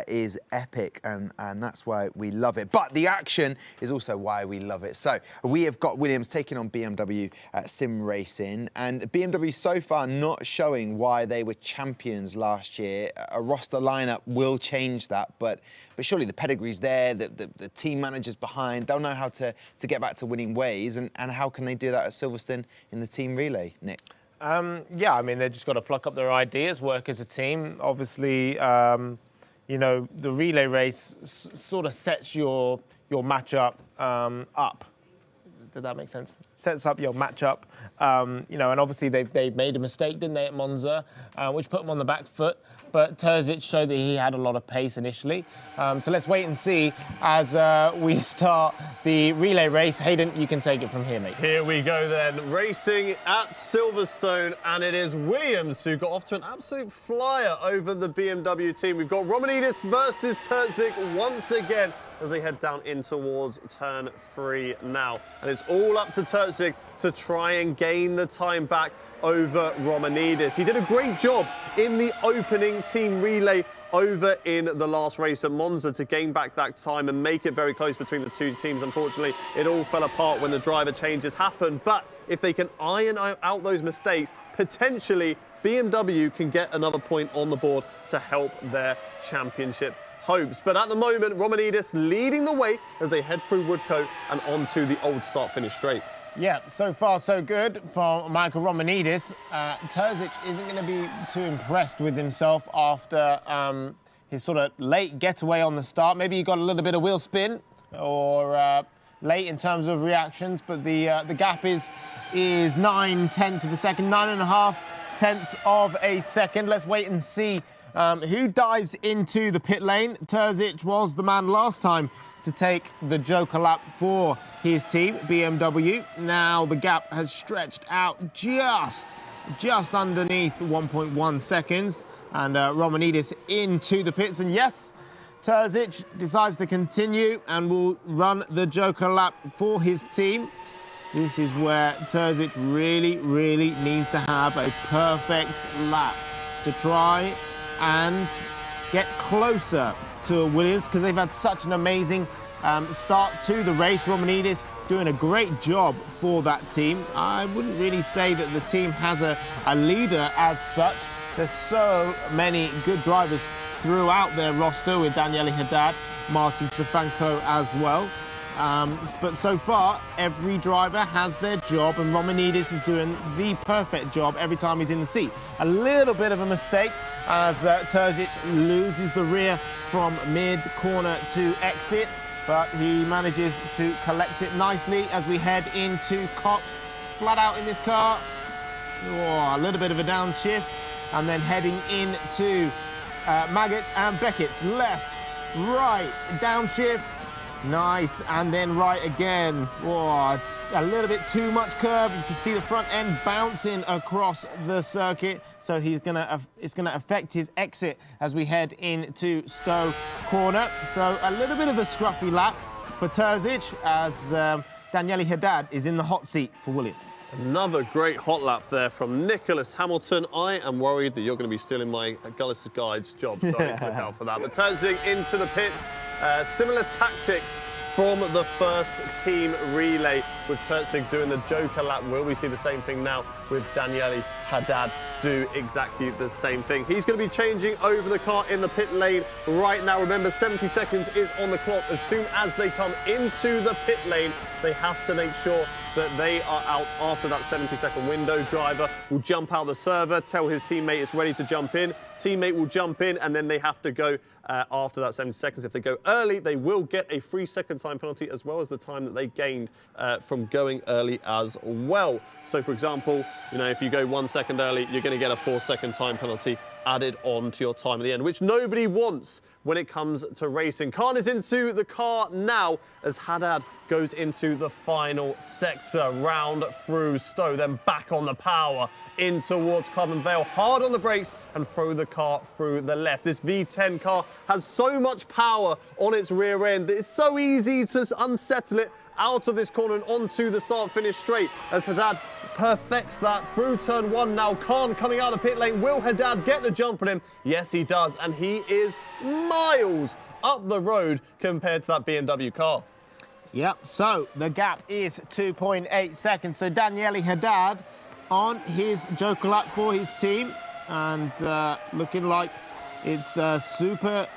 is epic, and that's why we love it. But the action is also why we love it. So we have got Williams taking on BMW Sim Racing, and BMW so far not showing why they were champions last year. A roster lineup will change that, but surely the pedigree's there, the team managers behind, they'll know how to get back to winning ways, and how can they do that at Silverstone in the team relay, Nick? Yeah, I mean, they've just got to pluck up their ideas, work as a team. Obviously, you know, the relay race sort of sets your matchup up. Did that make sense? Sets up your matchup, you know, and obviously they made a mistake, didn't they, at Monza, which put them on the back foot. But Terzic showed that he had a lot of pace initially. So let's wait and see as we start the relay race. Hayden, you can take it from here, mate. Here we go then, racing at Silverstone, and it is Williams who got off to an absolute flyer over the BMW team. We've got Romanidis versus Terzic once again as they head down in towards turn 3 now. And it's all up to Terzic to try and gain the time back over Romanidis. He did a great job in the opening team relay over in the last race at Monza to gain back that time and make it very close between the two teams. Unfortunately, it all fell apart when the driver changes happened. But if they can iron out those mistakes, potentially BMW can get another point on the board to help their championship hopes. But at the moment, Romanidis leading the way as they head through Woodcote and onto the old start-finish straight. Yeah, so far so good for Michael Romanidis. Terzic isn't going to be too impressed with himself after his sort of late getaway on the start. Maybe he got a little bit of wheel spin or late in terms of reactions, but the gap is 9/10 of a second, 9.5 of a second. Let's wait and see who dives into the pit lane. Terzic was the man last time to take the Joker lap for his team, BMW. Now the gap has stretched out just underneath 1.1 seconds, and Romanidis into the pits. And yes, Terzic decides to continue and will run the Joker lap for his team. This is where Terzic really needs to have a perfect lap to try and get closer to Williams, because they've had such an amazing start to the race. Romanidis doing a great job for that team. I wouldn't really say that the team has a leader as such. There's so many good drivers throughout their roster, with Daniele Haddad, Martin Stefanko as well. But so far, every driver has their job, and Romanidis is doing the perfect job every time he's in the seat. A little bit of a mistake as Terzic loses the rear from mid-corner to exit, but he manages to collect it nicely as we head into Copse. Flat out in this car. Oh, a little bit of a downshift, and then heading into Maggots and Beckett's left, right, downshift. Nice, and then right again. Whoa, a little bit too much curb. You can see the front end bouncing across the circuit, so it's gonna affect his exit as we head into Stowe Corner. So a little bit of a scruffy lap for Terzic as Daniele Haddad is in the hot seat for Williams. Another great hot lap there from Nicholas Hamilton. I am worried that you're going to be stealing my Gullis Guide's job. Sorry to look out for that. But Terzic into the pits. Similar tactics from the first team relay, with Terzic doing the Joker lap. Will we see the same thing now with Daniele Haddad do exactly the same thing? He's going to be changing over the car in the pit lane right now. Remember, 70 seconds is on the clock. As soon as they come into the pit lane, they have to make sure that they are out after that 70-second window. Driver will jump out the server, tell his teammate it's ready to jump in. Teammate will jump in, and then they have to go after that 70 seconds. If they go early, they will get a 3-second time penalty, as well as the time that they gained from going early as well. So, for example, you know, if you go 1 second early, you're going to get a 4-second time penalty added on to your time at the end, which nobody wants when it comes to racing. Khan is into the car now as Haddad goes into the final sector, round through Stowe, then back on the power in towards Carbon Vale, hard on the brakes and throw the car through the left. This V10 car has so much power on its rear end that it's so easy to unsettle it out of this corner and onto the start-finish straight as Haddad perfects that through turn 1 now. Khan coming out of the pit lane. Will Haddad get the jump on him? Yes, he does, and he is miles up the road compared to that BMW car. Yep, so the gap is 2.8 seconds. So Daniele Haddad on his Joker lap for his team, and looking like it's super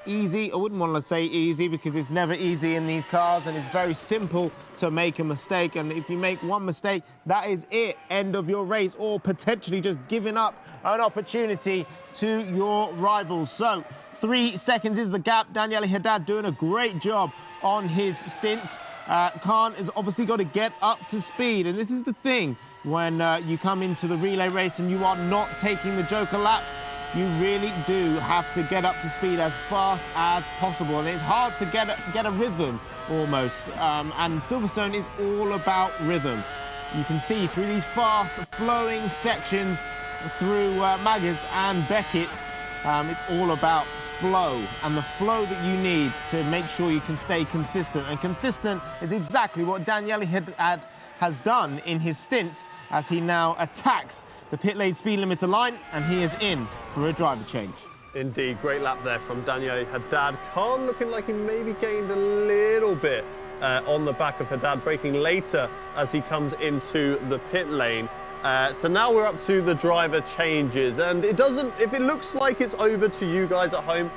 easy. I wouldn't want to say easy because it's never easy in these cars, and it's very simple to make a mistake. And if you make one mistake, that is it, end of your race, or potentially just giving up an opportunity to your rivals. So 3 seconds is the gap. Daniele Haddad doing a great job on his stint. Khan has obviously got to get up to speed, and this is the thing when you come into the relay race and you are not taking the Joker lap. You really do have to get up to speed as fast as possible, and it's hard to get a rhythm almost. And Silverstone is all about rhythm. You can see through these fast flowing sections through Maggotts and Beckett's, it's all about flow, and the flow that you need to make sure you can stay consistent. And consistent is exactly what Daniele Haddad has done in his stint as he now attacks the pit lane speed limiter line, and he is in for a driver change. Indeed, great lap there from Daniele Haddad. Khan looking like he maybe gained a little bit on the back of Haddad, braking later as he comes into the pit lane. So now we're up to the driver changes, and if it looks like it's over to you guys at home,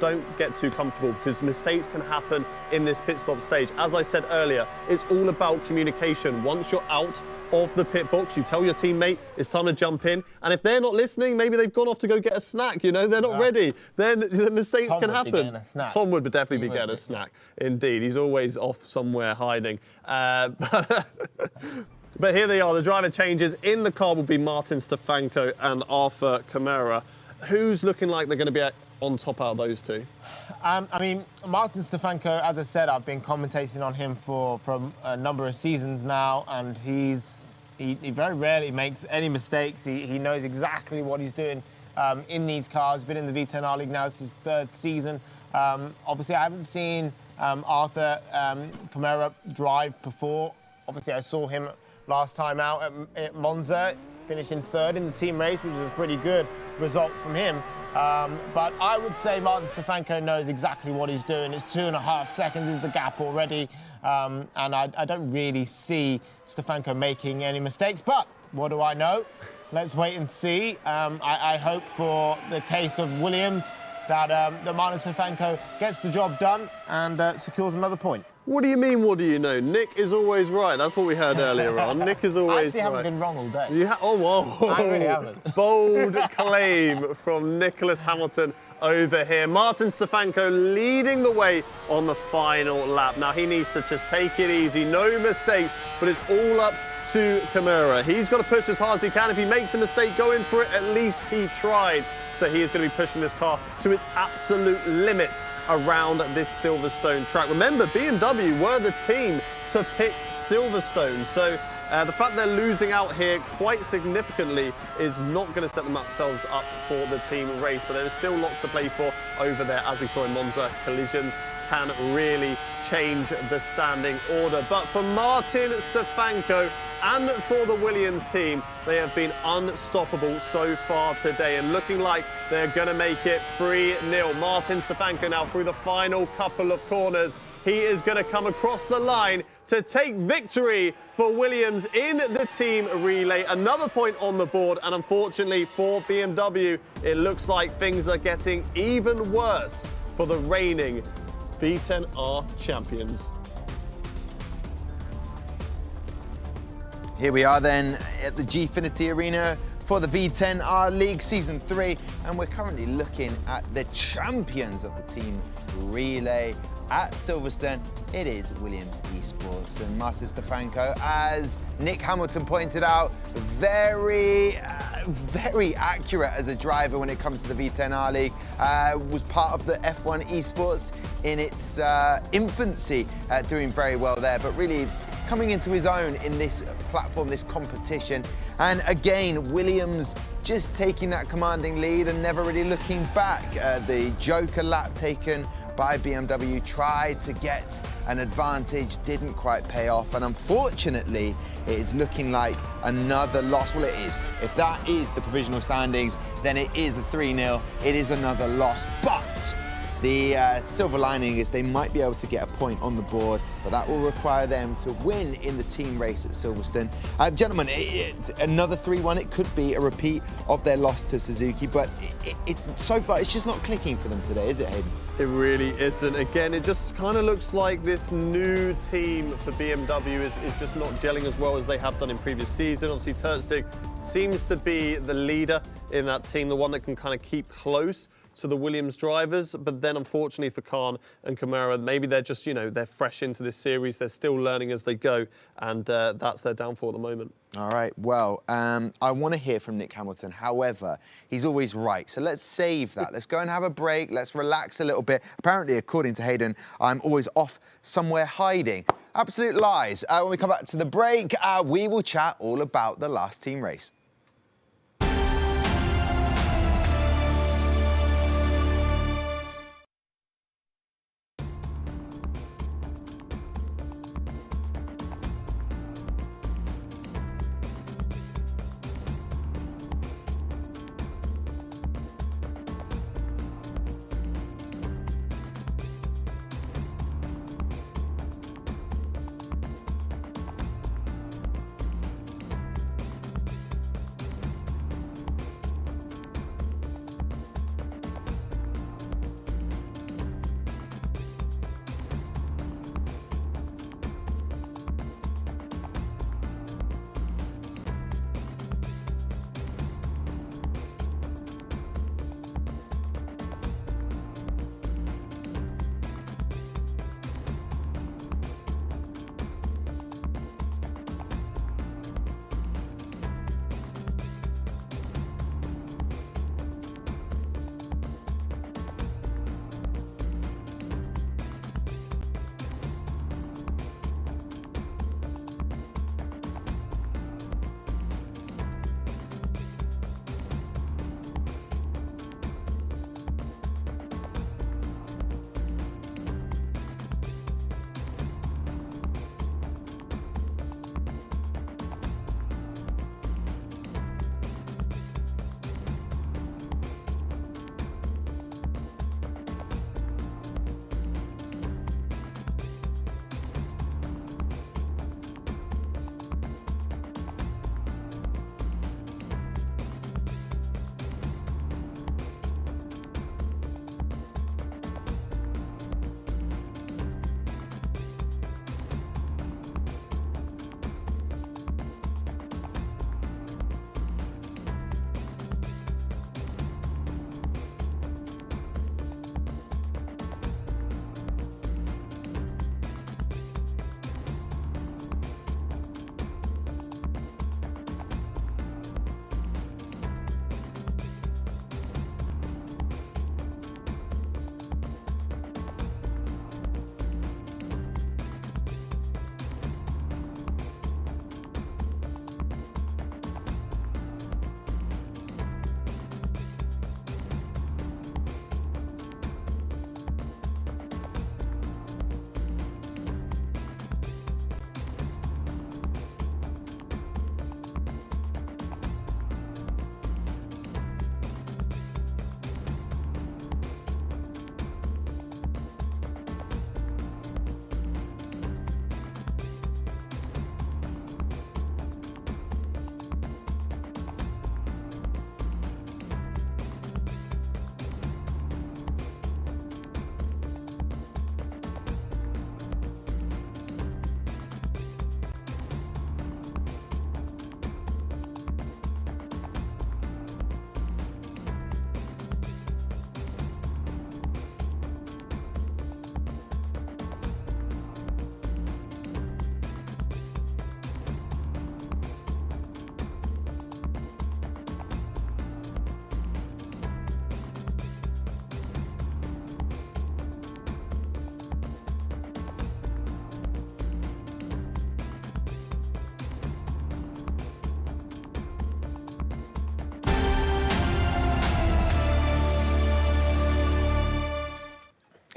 don't get too comfortable because mistakes can happen in this pit stop stage. As I said earlier, it's all about communication. Once you're out of the pit box, you tell your teammate it's time to jump in, and if they're not listening, maybe they've gone off to go get a snack, you know, they're not ready, then the mistakes can happen. Tom would definitely be getting a snack. Indeed, he's always off somewhere hiding. But here they are, the driver changes. In the car will be Martin Stefanko and Arthur Camara. Who's looking like they're going to be on top out of those two? I mean, Martin Stefanko, as I said, I've been commentating on him for a number of seasons now, and he very rarely makes any mistakes. He knows exactly what he's doing in these cars. He's been in the V10 R League now, it's his 3rd season. Obviously, I haven't seen Arthur Camara drive before. Obviously, I saw him last time out at Monza, finishing 3rd in the team race, which was a pretty good result from him. But I would say Martin Stefanko knows exactly what he's doing. It's 2.5 seconds is the gap already. And I don't really see Stefanko making any mistakes. But what do I know? Let's wait and see. I hope for the case of Williams that Martin Stefanko gets the job done and secures another point. What do you mean, what do you know? Nick is always right. That's what we heard earlier on. Nick is always right. I actually haven't been wrong all day. Oh, whoa. I really haven't. Bold claim from Nicholas Hamilton over here. Martin Stefanko leading the way on the final lap. Now, he needs to just take it easy. No mistakes, but it's all up to Camara. He's got to push as hard as he can. If he makes a mistake going for it, at least he tried. So he is going to be pushing this car to its absolute limit around this Silverstone track. Remember, BMW were the team to pick Silverstone, so the fact they're losing out here quite significantly is not going to set themselves up for the team race, but there's still lots to play for over there. As we saw in Monza, collisions can really change the standing order. But for Martin Stefanko and for the Williams team, they have been unstoppable so far today and looking like they're going to make it 3-0. Martin Stefanko now through the final couple of corners. He is going to come across the line to take victory for Williams in the team relay. Another point on the board, and unfortunately for BMW, it looks like things are getting even worse for the reigning V10R champions. Here we are then at the Gfinity Arena for the V10 R League Season 3, and we're currently looking at the champions of the team relay at Silverstone. It is Williams Esports and Martin Stefanko, as Nick Hamilton pointed out, very very accurate as a driver when it comes to the V10 R League. Was part of the F1 Esports in its infancy, doing very well there, but really coming into his own in this platform, this competition. And again, Williams just taking that commanding lead and never really looking back. The Joker lap taken by BMW, tried to get an advantage, didn't quite pay off, and unfortunately it is looking like another loss. Well, it is. If that is the provisional standings, then it is a 3-0. It is another loss, but the silver lining is they might be able to get a point on the board, but that will require them to win in the team race at Silverstone. Gentlemen, another 3-1. It could be a repeat of their loss to Suzuki, but so far it's just not clicking for them today, is it, Hayden? It really isn't. Again, it just kind of looks like this new team for BMW is just not gelling as well as they have done in previous season. Obviously, Terzic seems to be the leader in that team, the one that can kind of keep close to the Williams drivers, but then unfortunately for Khan and Kamara, maybe they're just, they're fresh into this series, they're still learning as they go, and that's their downfall at the moment. All right, well, I want to hear from Nick Hamilton. However, he's always right, so let's save that. Let's go and have a break, let's relax a little bit. Apparently, according to Hayden, I'm always off somewhere hiding. Absolute lies. When we come back to the break, we will chat all about the last team race.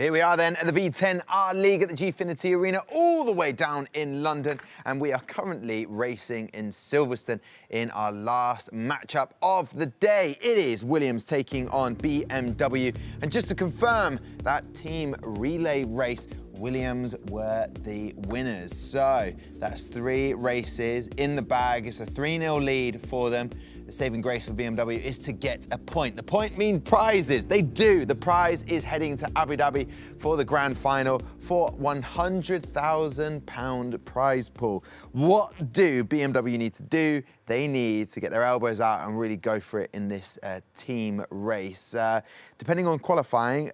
Here we are then at the V10 League at the Gfinity Arena, all the way down in London, and we are currently racing in Silverstone in our last matchup of the day. It is Williams taking on BMW, and just to confirm that team relay race, Williams were the winners. So that's 3 races in the bag. It's a 3-0 lead for them. The saving grace for BMW is to get a point. The point means prizes. They do. The prize is heading to Abu Dhabi for the grand final for £100,000 prize pool. What do BMW need to do? They need to get their elbows out and really go for it in this team race. Depending on qualifying,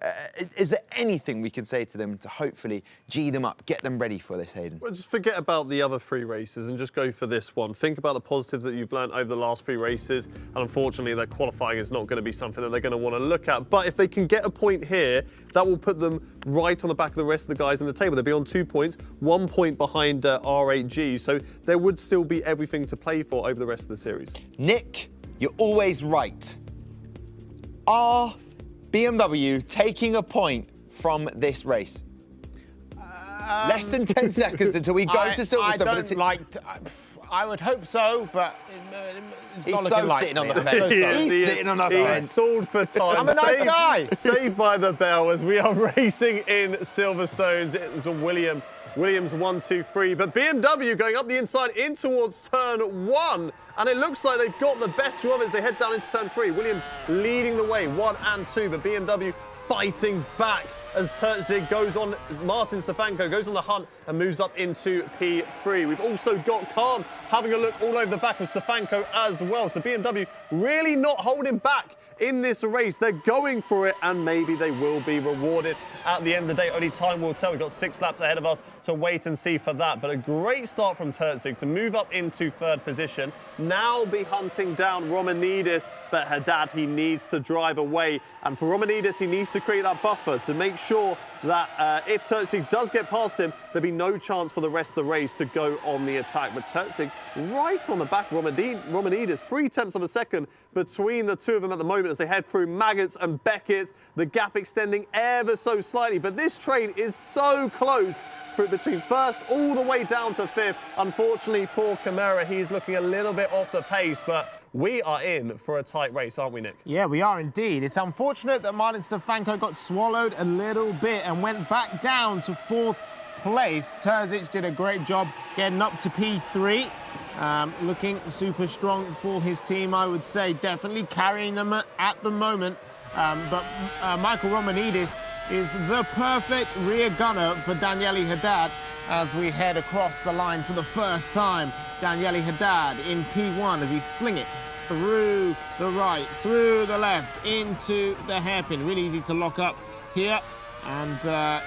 is there anything we can say to them to hopefully G them up, get them ready for this, Hayden? Well, just forget about the other 3 races and just go for this one. Think about the positives that you've learned over the last 3 races, and unfortunately their qualifying is not going to be something that they're going to want to look at. But if they can get a point here, that will put them right on the back of the rest of the guys in the table. They'll be on 2 points, 1 point behind R8G, so there would still be everything to play for over the rest of the series. Nick, you're always right. Are BMW taking a point from this race? Less than 10 seconds until we go to Silverstone. I would hope so, but it's not He's looking so likely. sitting on the fence. He's sitting on the fence. He's stalled for time. I'm a nice guy. Saved by the bell as we are racing in Silverstones. It was a Williams 1, 2, 3, but BMW going up the inside in towards turn 1, and it looks like they've got the better of it as they head down into turn 3. Williams leading the way, 1 and 2, but BMW fighting back as Tertzig goes on, as Martin Stefanko goes on the hunt and moves up into P3. We've also got Khan having a look all over the back of Stefanko as well. So BMW really not holding back in this race. They're going for it, and maybe they will be rewarded at the end of the day. Only time will tell. We've got 6 laps ahead of us to wait and see for that. But a great start from Tertzig to move up into 3rd position. Now be hunting down Romanidis, but Haddad, he needs to drive away. And for Romanidis, he needs to create that buffer to make sure that if Tertzig does get past him, there'll be no chance for the rest of the race to go on the attack. But Tertzig right on the back of Romanidis, 3/10 of a second between the two of them at the moment as they head through Maggots and Beckett's. The gap extending ever so slightly, but this train is so close between 1st all the way down to 5th. Unfortunately for Camara, he's looking a little bit off the pace, but we are in for a tight race, aren't we, Nick? Yeah, we are indeed. It's unfortunate that Martin Stefanko got swallowed a little bit and went back down to 4th place. Terzic did a great job getting up to P3. Looking super strong for his team, I would say. Definitely carrying them at the moment. But Michael Romanidis is the perfect rear gunner for Daniele Haddad as we head across the line for the first time. Daniele Haddad in P1 as we sling it through the right, through the left, into the hairpin. Really easy to lock up here. And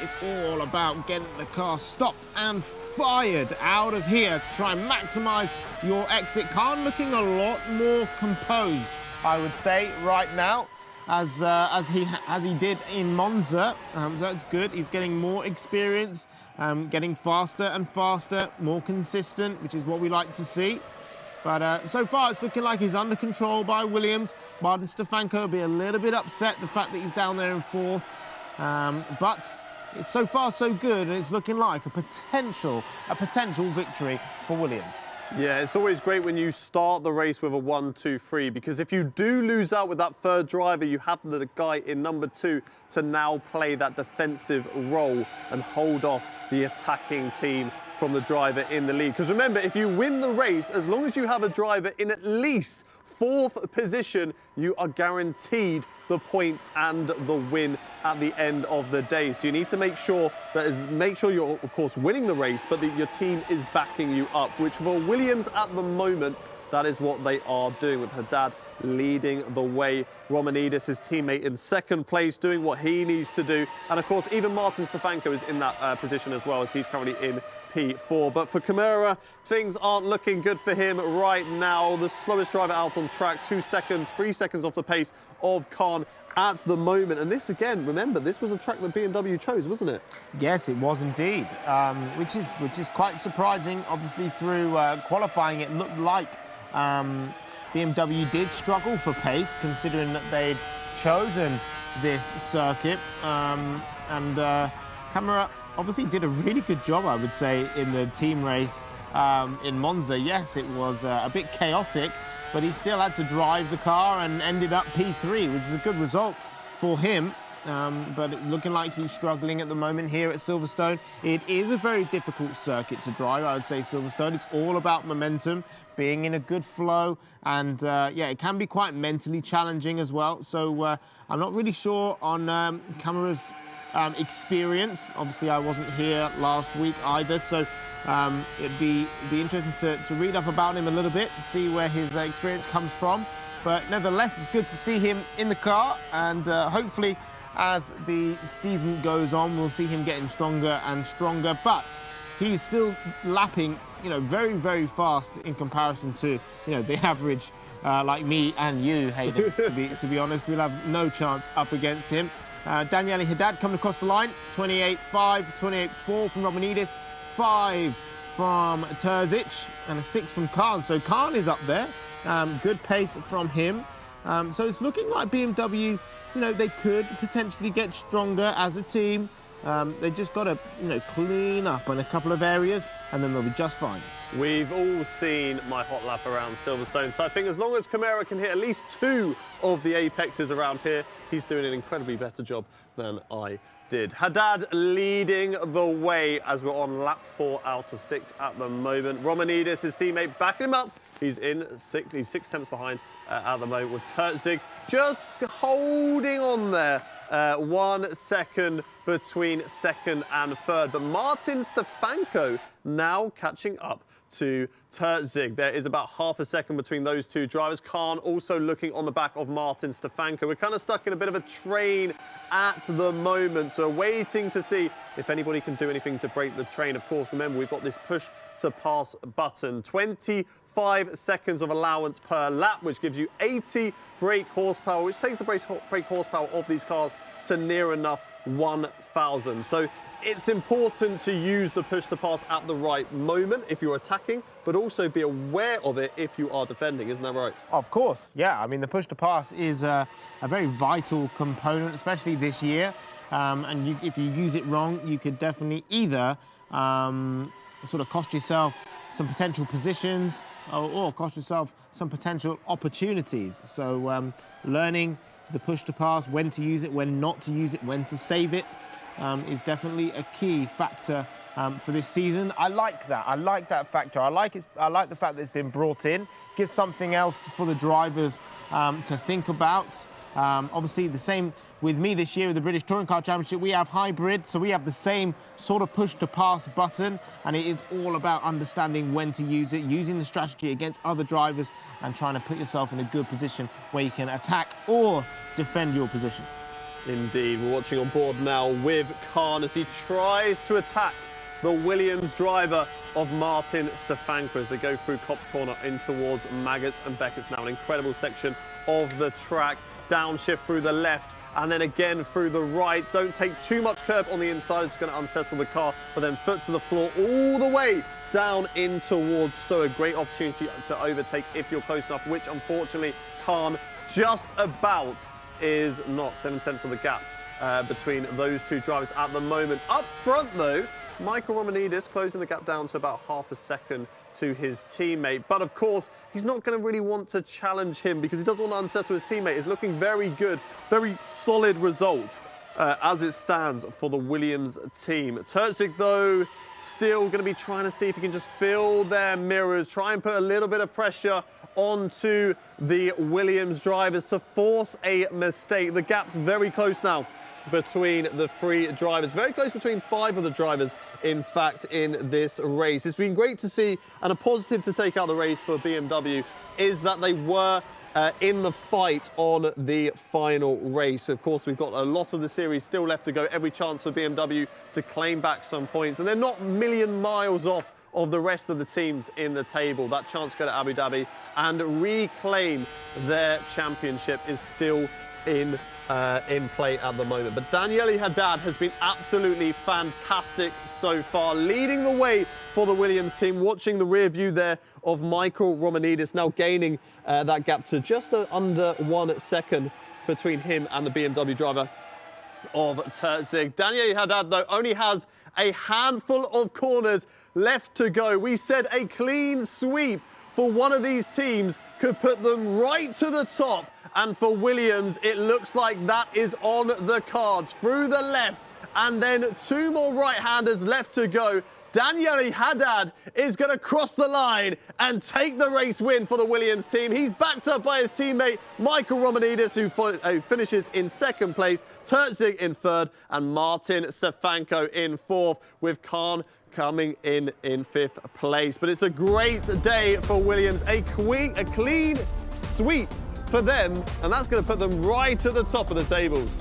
it's all about getting the car stopped and fired out of here to try and maximise your exit. Khan looking a lot more composed, I would say, right now, as he did in Monza. So that's good. He's getting more experience, getting faster and faster, more consistent, which is what we like to see. But so far, it's looking like he's under control by Williams. Martin Stefanko will be a little bit upset the fact that he's down there in 4th. But it's so far so good, and it's looking like a potential victory for Williams. Yeah, it's always great when you start the race with a 1, 2, 3, because if you do lose out with that 3rd driver, you have the guy in number 2 to now play that defensive role and hold off the attacking team from the driver in the lead. Because remember, if you win the race, as long as you have a driver in at least 4th position, you are guaranteed the point and the win at the end of the day. So you need to make sure you're, of course, winning the race, but that your team is backing you up, which for Williams at the moment, that is what they are doing, with Haddad leading the way. Romanidis, his teammate, in 2nd place, doing what he needs to do. And of course, even Martin Stefanko is in that position as well, as he's currently in P4. But for Camara, things aren't looking good for him right now. The slowest driver out on track, 2 seconds, 3 seconds off the pace of Khan at the moment. And this, again, remember, this was a track that BMW chose, wasn't it? Yes, it was indeed, which is quite surprising. Obviously, through qualifying, it looked like BMW did struggle for pace, considering that they'd chosen this circuit. And Camara obviously did a really good job, I would say, in the team race in Monza. Yes, it was a bit chaotic, but he still had to drive the car and ended up P3, which is a good result for him. But looking like he's struggling at the moment here at Silverstone. It is a very difficult circuit to drive, I would say, Silverstone. It's all about momentum, being in a good flow, and yeah, it can be quite mentally challenging as well. So I'm not really sure on Camara's experience. Obviously, I wasn't here last week either, so it'd be interesting to read up about him a little bit, see where his experience comes from. But nevertheless, it's good to see him in the car, and hopefully, as the season goes on, we'll see him getting stronger and stronger. But he's still lapping, very, very fast in comparison to, the average like me and you, Hayden. to be honest, we'll have no chance up against him. Daniele Haddad coming across the line, 28.5, 28.4 from Romanidis, 5 from Terzic, and a 6 from Khan. So Khan is up there. Good pace from him. So it's looking like BMW, they could potentially get stronger as a team. They just got to, clean up on a couple of areas, and then they'll be just fine. We've all seen my hot lap around Silverstone, so I think as long as Camara can hit at least 2 of the apexes around here, he's doing an incredibly better job than I did. Haddad leading the way as we're on lap 4 out of 6 at the moment. Romanidis, his teammate, backing him up. He's he's 6 tenths behind at the moment, with Terzic just holding on there. 1 second between second and third. But Martin Stefanko now catching up to Terzic. There is about half a second between those two drivers. Khan also looking on the back of Martin Stefanko. We're kind of stuck in a bit of a train at the moment, so waiting to see if anybody can do anything to break the train. Of course, remember, we've got this push to pass button. 25 seconds of allowance per lap, which gives you 80 brake horsepower, which takes the brake horsepower of these cars to near enough 1,000. So it's important to use the push to pass at the right moment if you're attacking, but also be aware of it if you are defending, isn't that right? Of course, yeah. I mean, the push to pass is a very vital component, especially this year. And if you use it wrong, you could definitely either sort of cost yourself some potential positions or cost yourself some potential opportunities. So learning the push to pass, when to use it, when not to use it, when to save it, is definitely a key factor for this season. I like that. I like that factor. I like the fact that it's been brought in. Gives something else for the drivers to think about. Obviously, the same with me this year with the British Touring Car Championship. We have hybrid, so we have the same sort of push-to-pass button, and it is all about understanding when to use it, using the strategy against other drivers, and trying to put yourself in a good position where you can attack or defend your position. Indeed, we're watching on board now with Khan as he tries to attack the Williams driver of Martin Stefanko as they go through Copse Corner in towards Maggots and Beckett's. Now an incredible section of the track. Downshift through the left and then again through the right. Don't take too much curb on the inside, it's going to unsettle the car, but then foot to the floor all the way down in towards Stowe. Great opportunity to overtake if you're close enough, which unfortunately Khan just about is not. 7 tenths of the gap between those two drivers at the moment. Up front though, Michael Romanidis closing the gap down to about half a second to his teammate. But of course, he's not going to really want to challenge him because he doesn't want to unsettle his teammate. It's looking very good, very solid result as it stands for the Williams team. Terzic though, still going to be trying to see if he can just fill their mirrors, try and put a little bit of pressure onto the Williams drivers to force a mistake. The gap's very close now between the 3 drivers. Very close between 5 of the drivers, in fact, in this race. It's been great to see, and a positive to take out the race for BMW is that they were in the fight on the final race. Of course, we've got a lot of the series still left to go. Every chance for BMW to claim back some points, and they're not a million miles off of the rest of the teams in the table. That chance to go to Abu Dhabi and reclaim their championship is still in play at the moment. But Daniele Haddad has been absolutely fantastic so far, leading the way for the Williams team. Watching the rear view there of Michael Romanidis, now gaining that gap to just under 1 second between him and the BMW driver. of Tertzig. Daniel Haddad, though, only has a handful of corners left to go. We said a clean sweep for one of these teams could put them right to the top. And for Williams, it looks like that is on the cards. Through the left, and then 2 more right-handers left to go. Daniele Haddad is going to cross the line and take the race win for the Williams team. He's backed up by his teammate Michael Romanidis, who finishes in 2nd place, Tertzig in 3rd, and Martin Stefanko in 4th, with Khan coming in 5th place. But it's a great day for Williams, a clean sweep for them, and that's going to put them right at the top of the tables.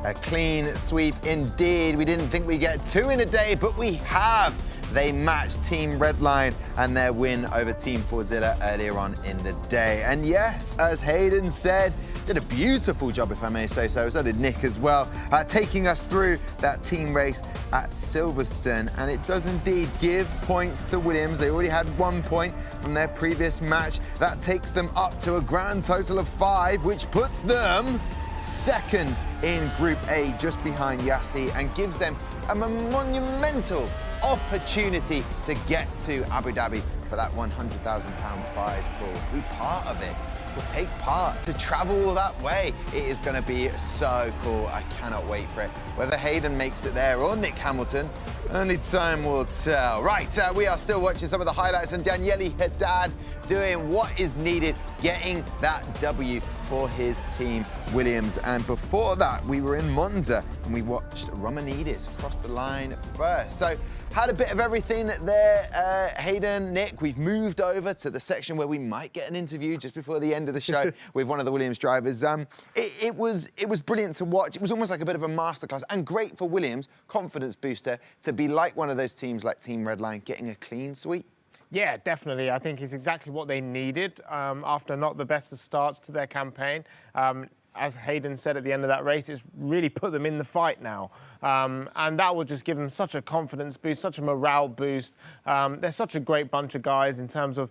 A clean sweep indeed. We didn't think we'd get 2 in a day, but we have. They matched Team Redline and their win over Team Fordzilla earlier on in the day. And yes, as Hayden said, did a beautiful job, if I may say so. So did Nick as well, taking us through that team race at Silverstone. And it does indeed give points to Williams. They already had 1 point from their previous match. That takes them up to a grand total of 5, which puts them 2nd in Group A, just behind Yassi, and gives them a monumental opportunity to get to Abu Dhabi for that £100,000 prize pool. To be part of it, to take part, to travel all that way, it is going to be so cool. I cannot wait for it. Whether Hayden makes it there or Nick Hamilton, only time will tell. Right, we are still watching some of the highlights, and Daniele Haddad doing what is needed, getting that W for his team Williams. And before that, we were in Monza and we watched Romanidis cross the line first. So had a bit of everything there, Hayden, Nick. We've moved over to the section where we might get an interview just before the end of the show with one of the Williams drivers. It was brilliant to watch. It was almost like a bit of a masterclass, and great for Williams, confidence booster, to be like one of those teams like Team Redline, getting a clean sweep. Yeah, definitely. I think it's exactly what they needed after not the best of starts to their campaign. As Hayden said at the end of that race, it's really put them in the fight now. And that will just give them such a confidence boost, such a morale boost. They're such a great bunch of guys in terms of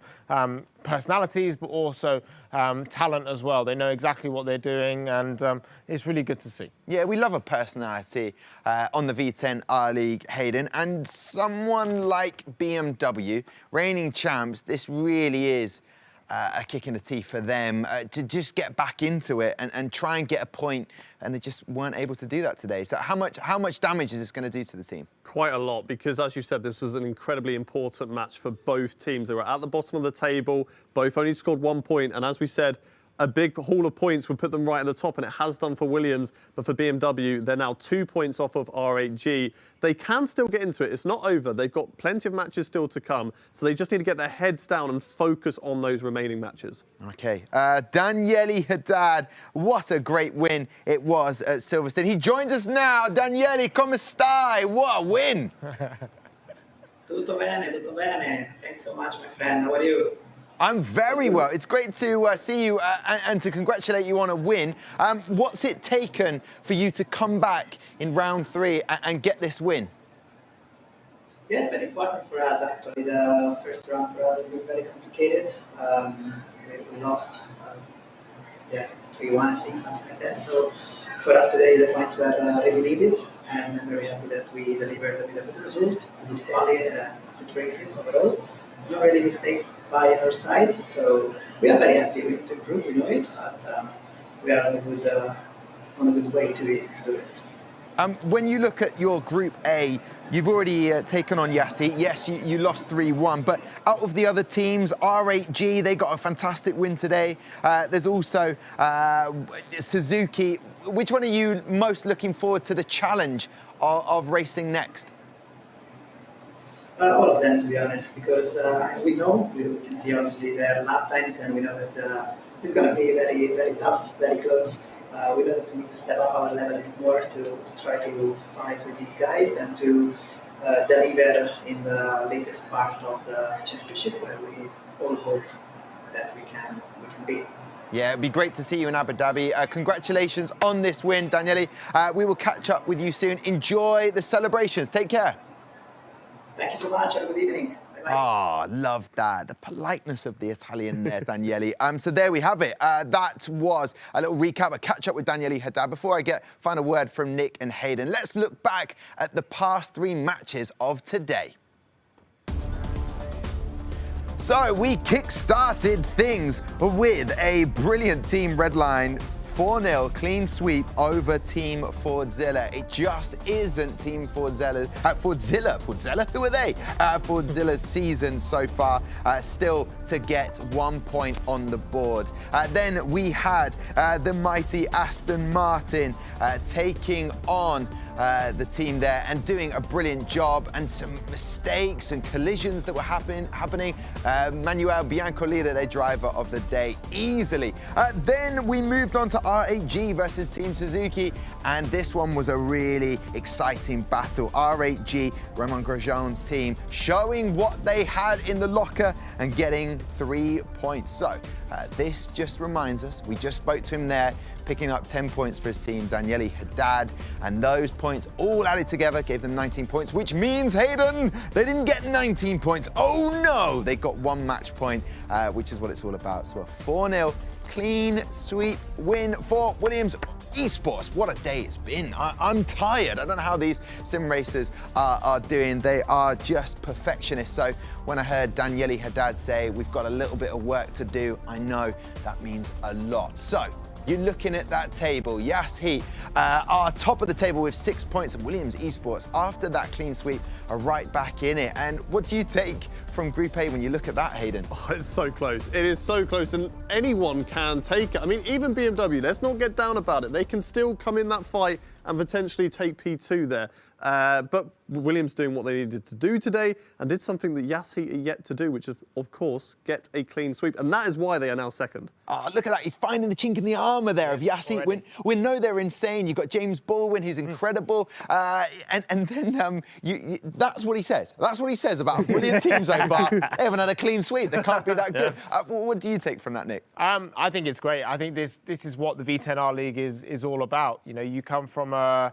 personalities, but also talent as well. They know exactly what they're doing, and it's really good to see. Yeah, we love a personality on the V10 R League, Hayden. And someone like BMW, reigning champs, this really is a kick in the teeth for them to just get back into it and try and get a point, and they just weren't able to do that today. So how much damage is this going to do to the team? Quite a lot, because as you said, this was an incredibly important match for both teams. They were at the bottom of the table, both only scored 1 point, and as we said, a big haul of points would put them right at the top, and it has done for Williams. But for BMW, they're now 2 points off of R8G. They can still get into it. It's not over. They've got plenty of matches still to come, so they just need to get their heads down and focus on those remaining matches. Okay, Daniele Haddad, what a great win it was at Silverstone. He joins us now. Daniele, come stai? What a win! Tutto bene. Thanks so much, my friend. How are you? I'm very well. It's great to see you and to congratulate you on a win. What's it taken for you to come back in round 3 and get this win? Yeah, it's very important for us, actually. The first round for us has been very complicated. We lost 3-1, I think, something like that. So for us today, the points were really needed, and I'm very happy that we delivered with a good result, a good quality, good races overall. No really mistake by our side, so we are very happy. We need to improve, we know it, but we are on a good way to do it. When you look at your Group A, you've already taken on Yassi. Yes, you lost 3-1, but out of the other teams, R8G, they got a fantastic win today. There's also Suzuki. Which one are you most looking forward to the challenge of racing next? All of them, to be honest, because we can see obviously their lap times, and we know that it's going to be very, very tough, very close. We know that we need to step up our level a bit more to try to fight with these guys and to deliver in the latest part of the championship, where we all hope that we can be. Yeah, it'd be great to see you in Abu Dhabi. Congratulations on this win, Daniele. We will catch up with you soon. Enjoy the celebrations. Take care. Thank you so much. Have a good evening. Bye-bye. Oh, love that. The politeness of the Italian there, Daniele. So there we have it. That was a little recap, a catch up with Daniele Haddad. Before I get final word from Nick and Hayden, let's look back at the past 3 matches of today. So we kick-started things with a brilliant Team Redline 4-0 clean sweep over Team Fordzilla. It just isn't Team Fordzilla. Fordzilla? Who are they? Fordzilla's season so far, still to get 1 point on the board. Then we had the mighty Aston Martin taking on the team there and doing a brilliant job, and some mistakes and collisions that were happening. Manuel Biancolira, their driver of the day, easily. Then we moved on to R8G versus Team Suzuki, and this one was a really exciting battle. R8G, Romain Grosjean's team, showing what they had in the locker and getting 3 points. So this just reminds us, we just spoke to him there, picking up 10 points for his team, Daniele Haddad, and those points all added together gave them 19 points, which means, Hayden, they didn't get 19 points. Oh no, they got 1 match point, which is what it's all about. So a 4-0 clean sweep win for Williams Esports. What a day it's been. I'm tired. I don't know how these sim racers are doing. They are just perfectionists. So when I heard Daniele Haddad say we've got a little bit of work to do, I know that means a lot. So you're looking at that table. Yas Heat are top of the table with 6 points, and Williams Esports, after that clean sweep, are right back in it. And what do you take from Group A when you look at that, Hayden? Oh, it's so close. It is so close, and anyone can take it. I mean, even BMW, let's not get down about it. They can still come in that fight and potentially take P2 there. But Williams doing what they needed to do today and did something that Yas Heat are yet to do, which is, of course, get a clean sweep. And that is why they are now second. Oh, look at that. He's finding the chink in the armour there of Yas Heat. We know they're insane. You've got James Baldwin, who's incredible. And then that's what he says. That's what he says about a brilliant team so far. They haven't had a clean sweep. They can't be that good. What do you take from that, Nick? I think it's great. I think this is what the V10R League is all about. You know, you come from a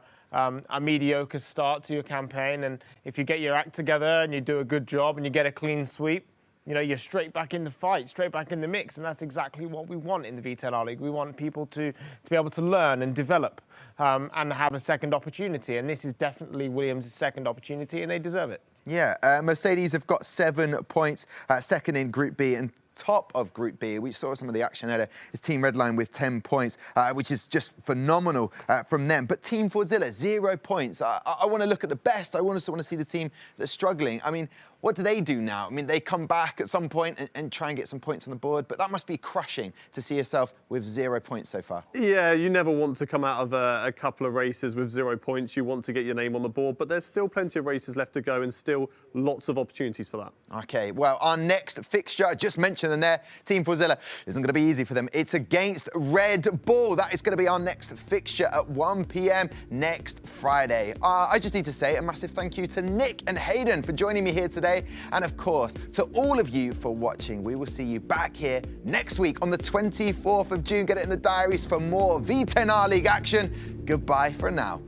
mediocre start to your campaign, and if you get your act together and you do a good job and you get a clean sweep, you know, you're straight back in the fight, straight back in the mix, and that's exactly what we want in the V10R League. We want people to be able to learn and develop and have a second opportunity, and this is definitely Williams' second opportunity, and they deserve it. Yeah, Mercedes have got 7 points, second in Group B, and top of Group B, we saw some of the action earlier, is Team Redline with 10 points, which is just phenomenal from them. But Team Fordzilla, 0 points. I want to look at the best. I also want to see the team that's struggling. I mean, what do they do now? I mean, they come back at some point and try and get some points on the board, but that must be crushing to see yourself with 0 points so far. Yeah, you never want to come out of a couple of races with 0 points. You want to get your name on the board, but there's still plenty of races left to go and still lots of opportunities for that. Okay, well, our next fixture, I just mentioned them there, Team Fordzilla, isn't going to be easy for them. It's against Red Bull. That is going to be our next fixture at 1 p.m. next Friday. I just need to say a massive thank you to Nick and Hayden for joining me here today. And of course, to all of you for watching. We will see you back here next week on the 24th of June. Get it in the diaries for more V10R League action. Goodbye for now.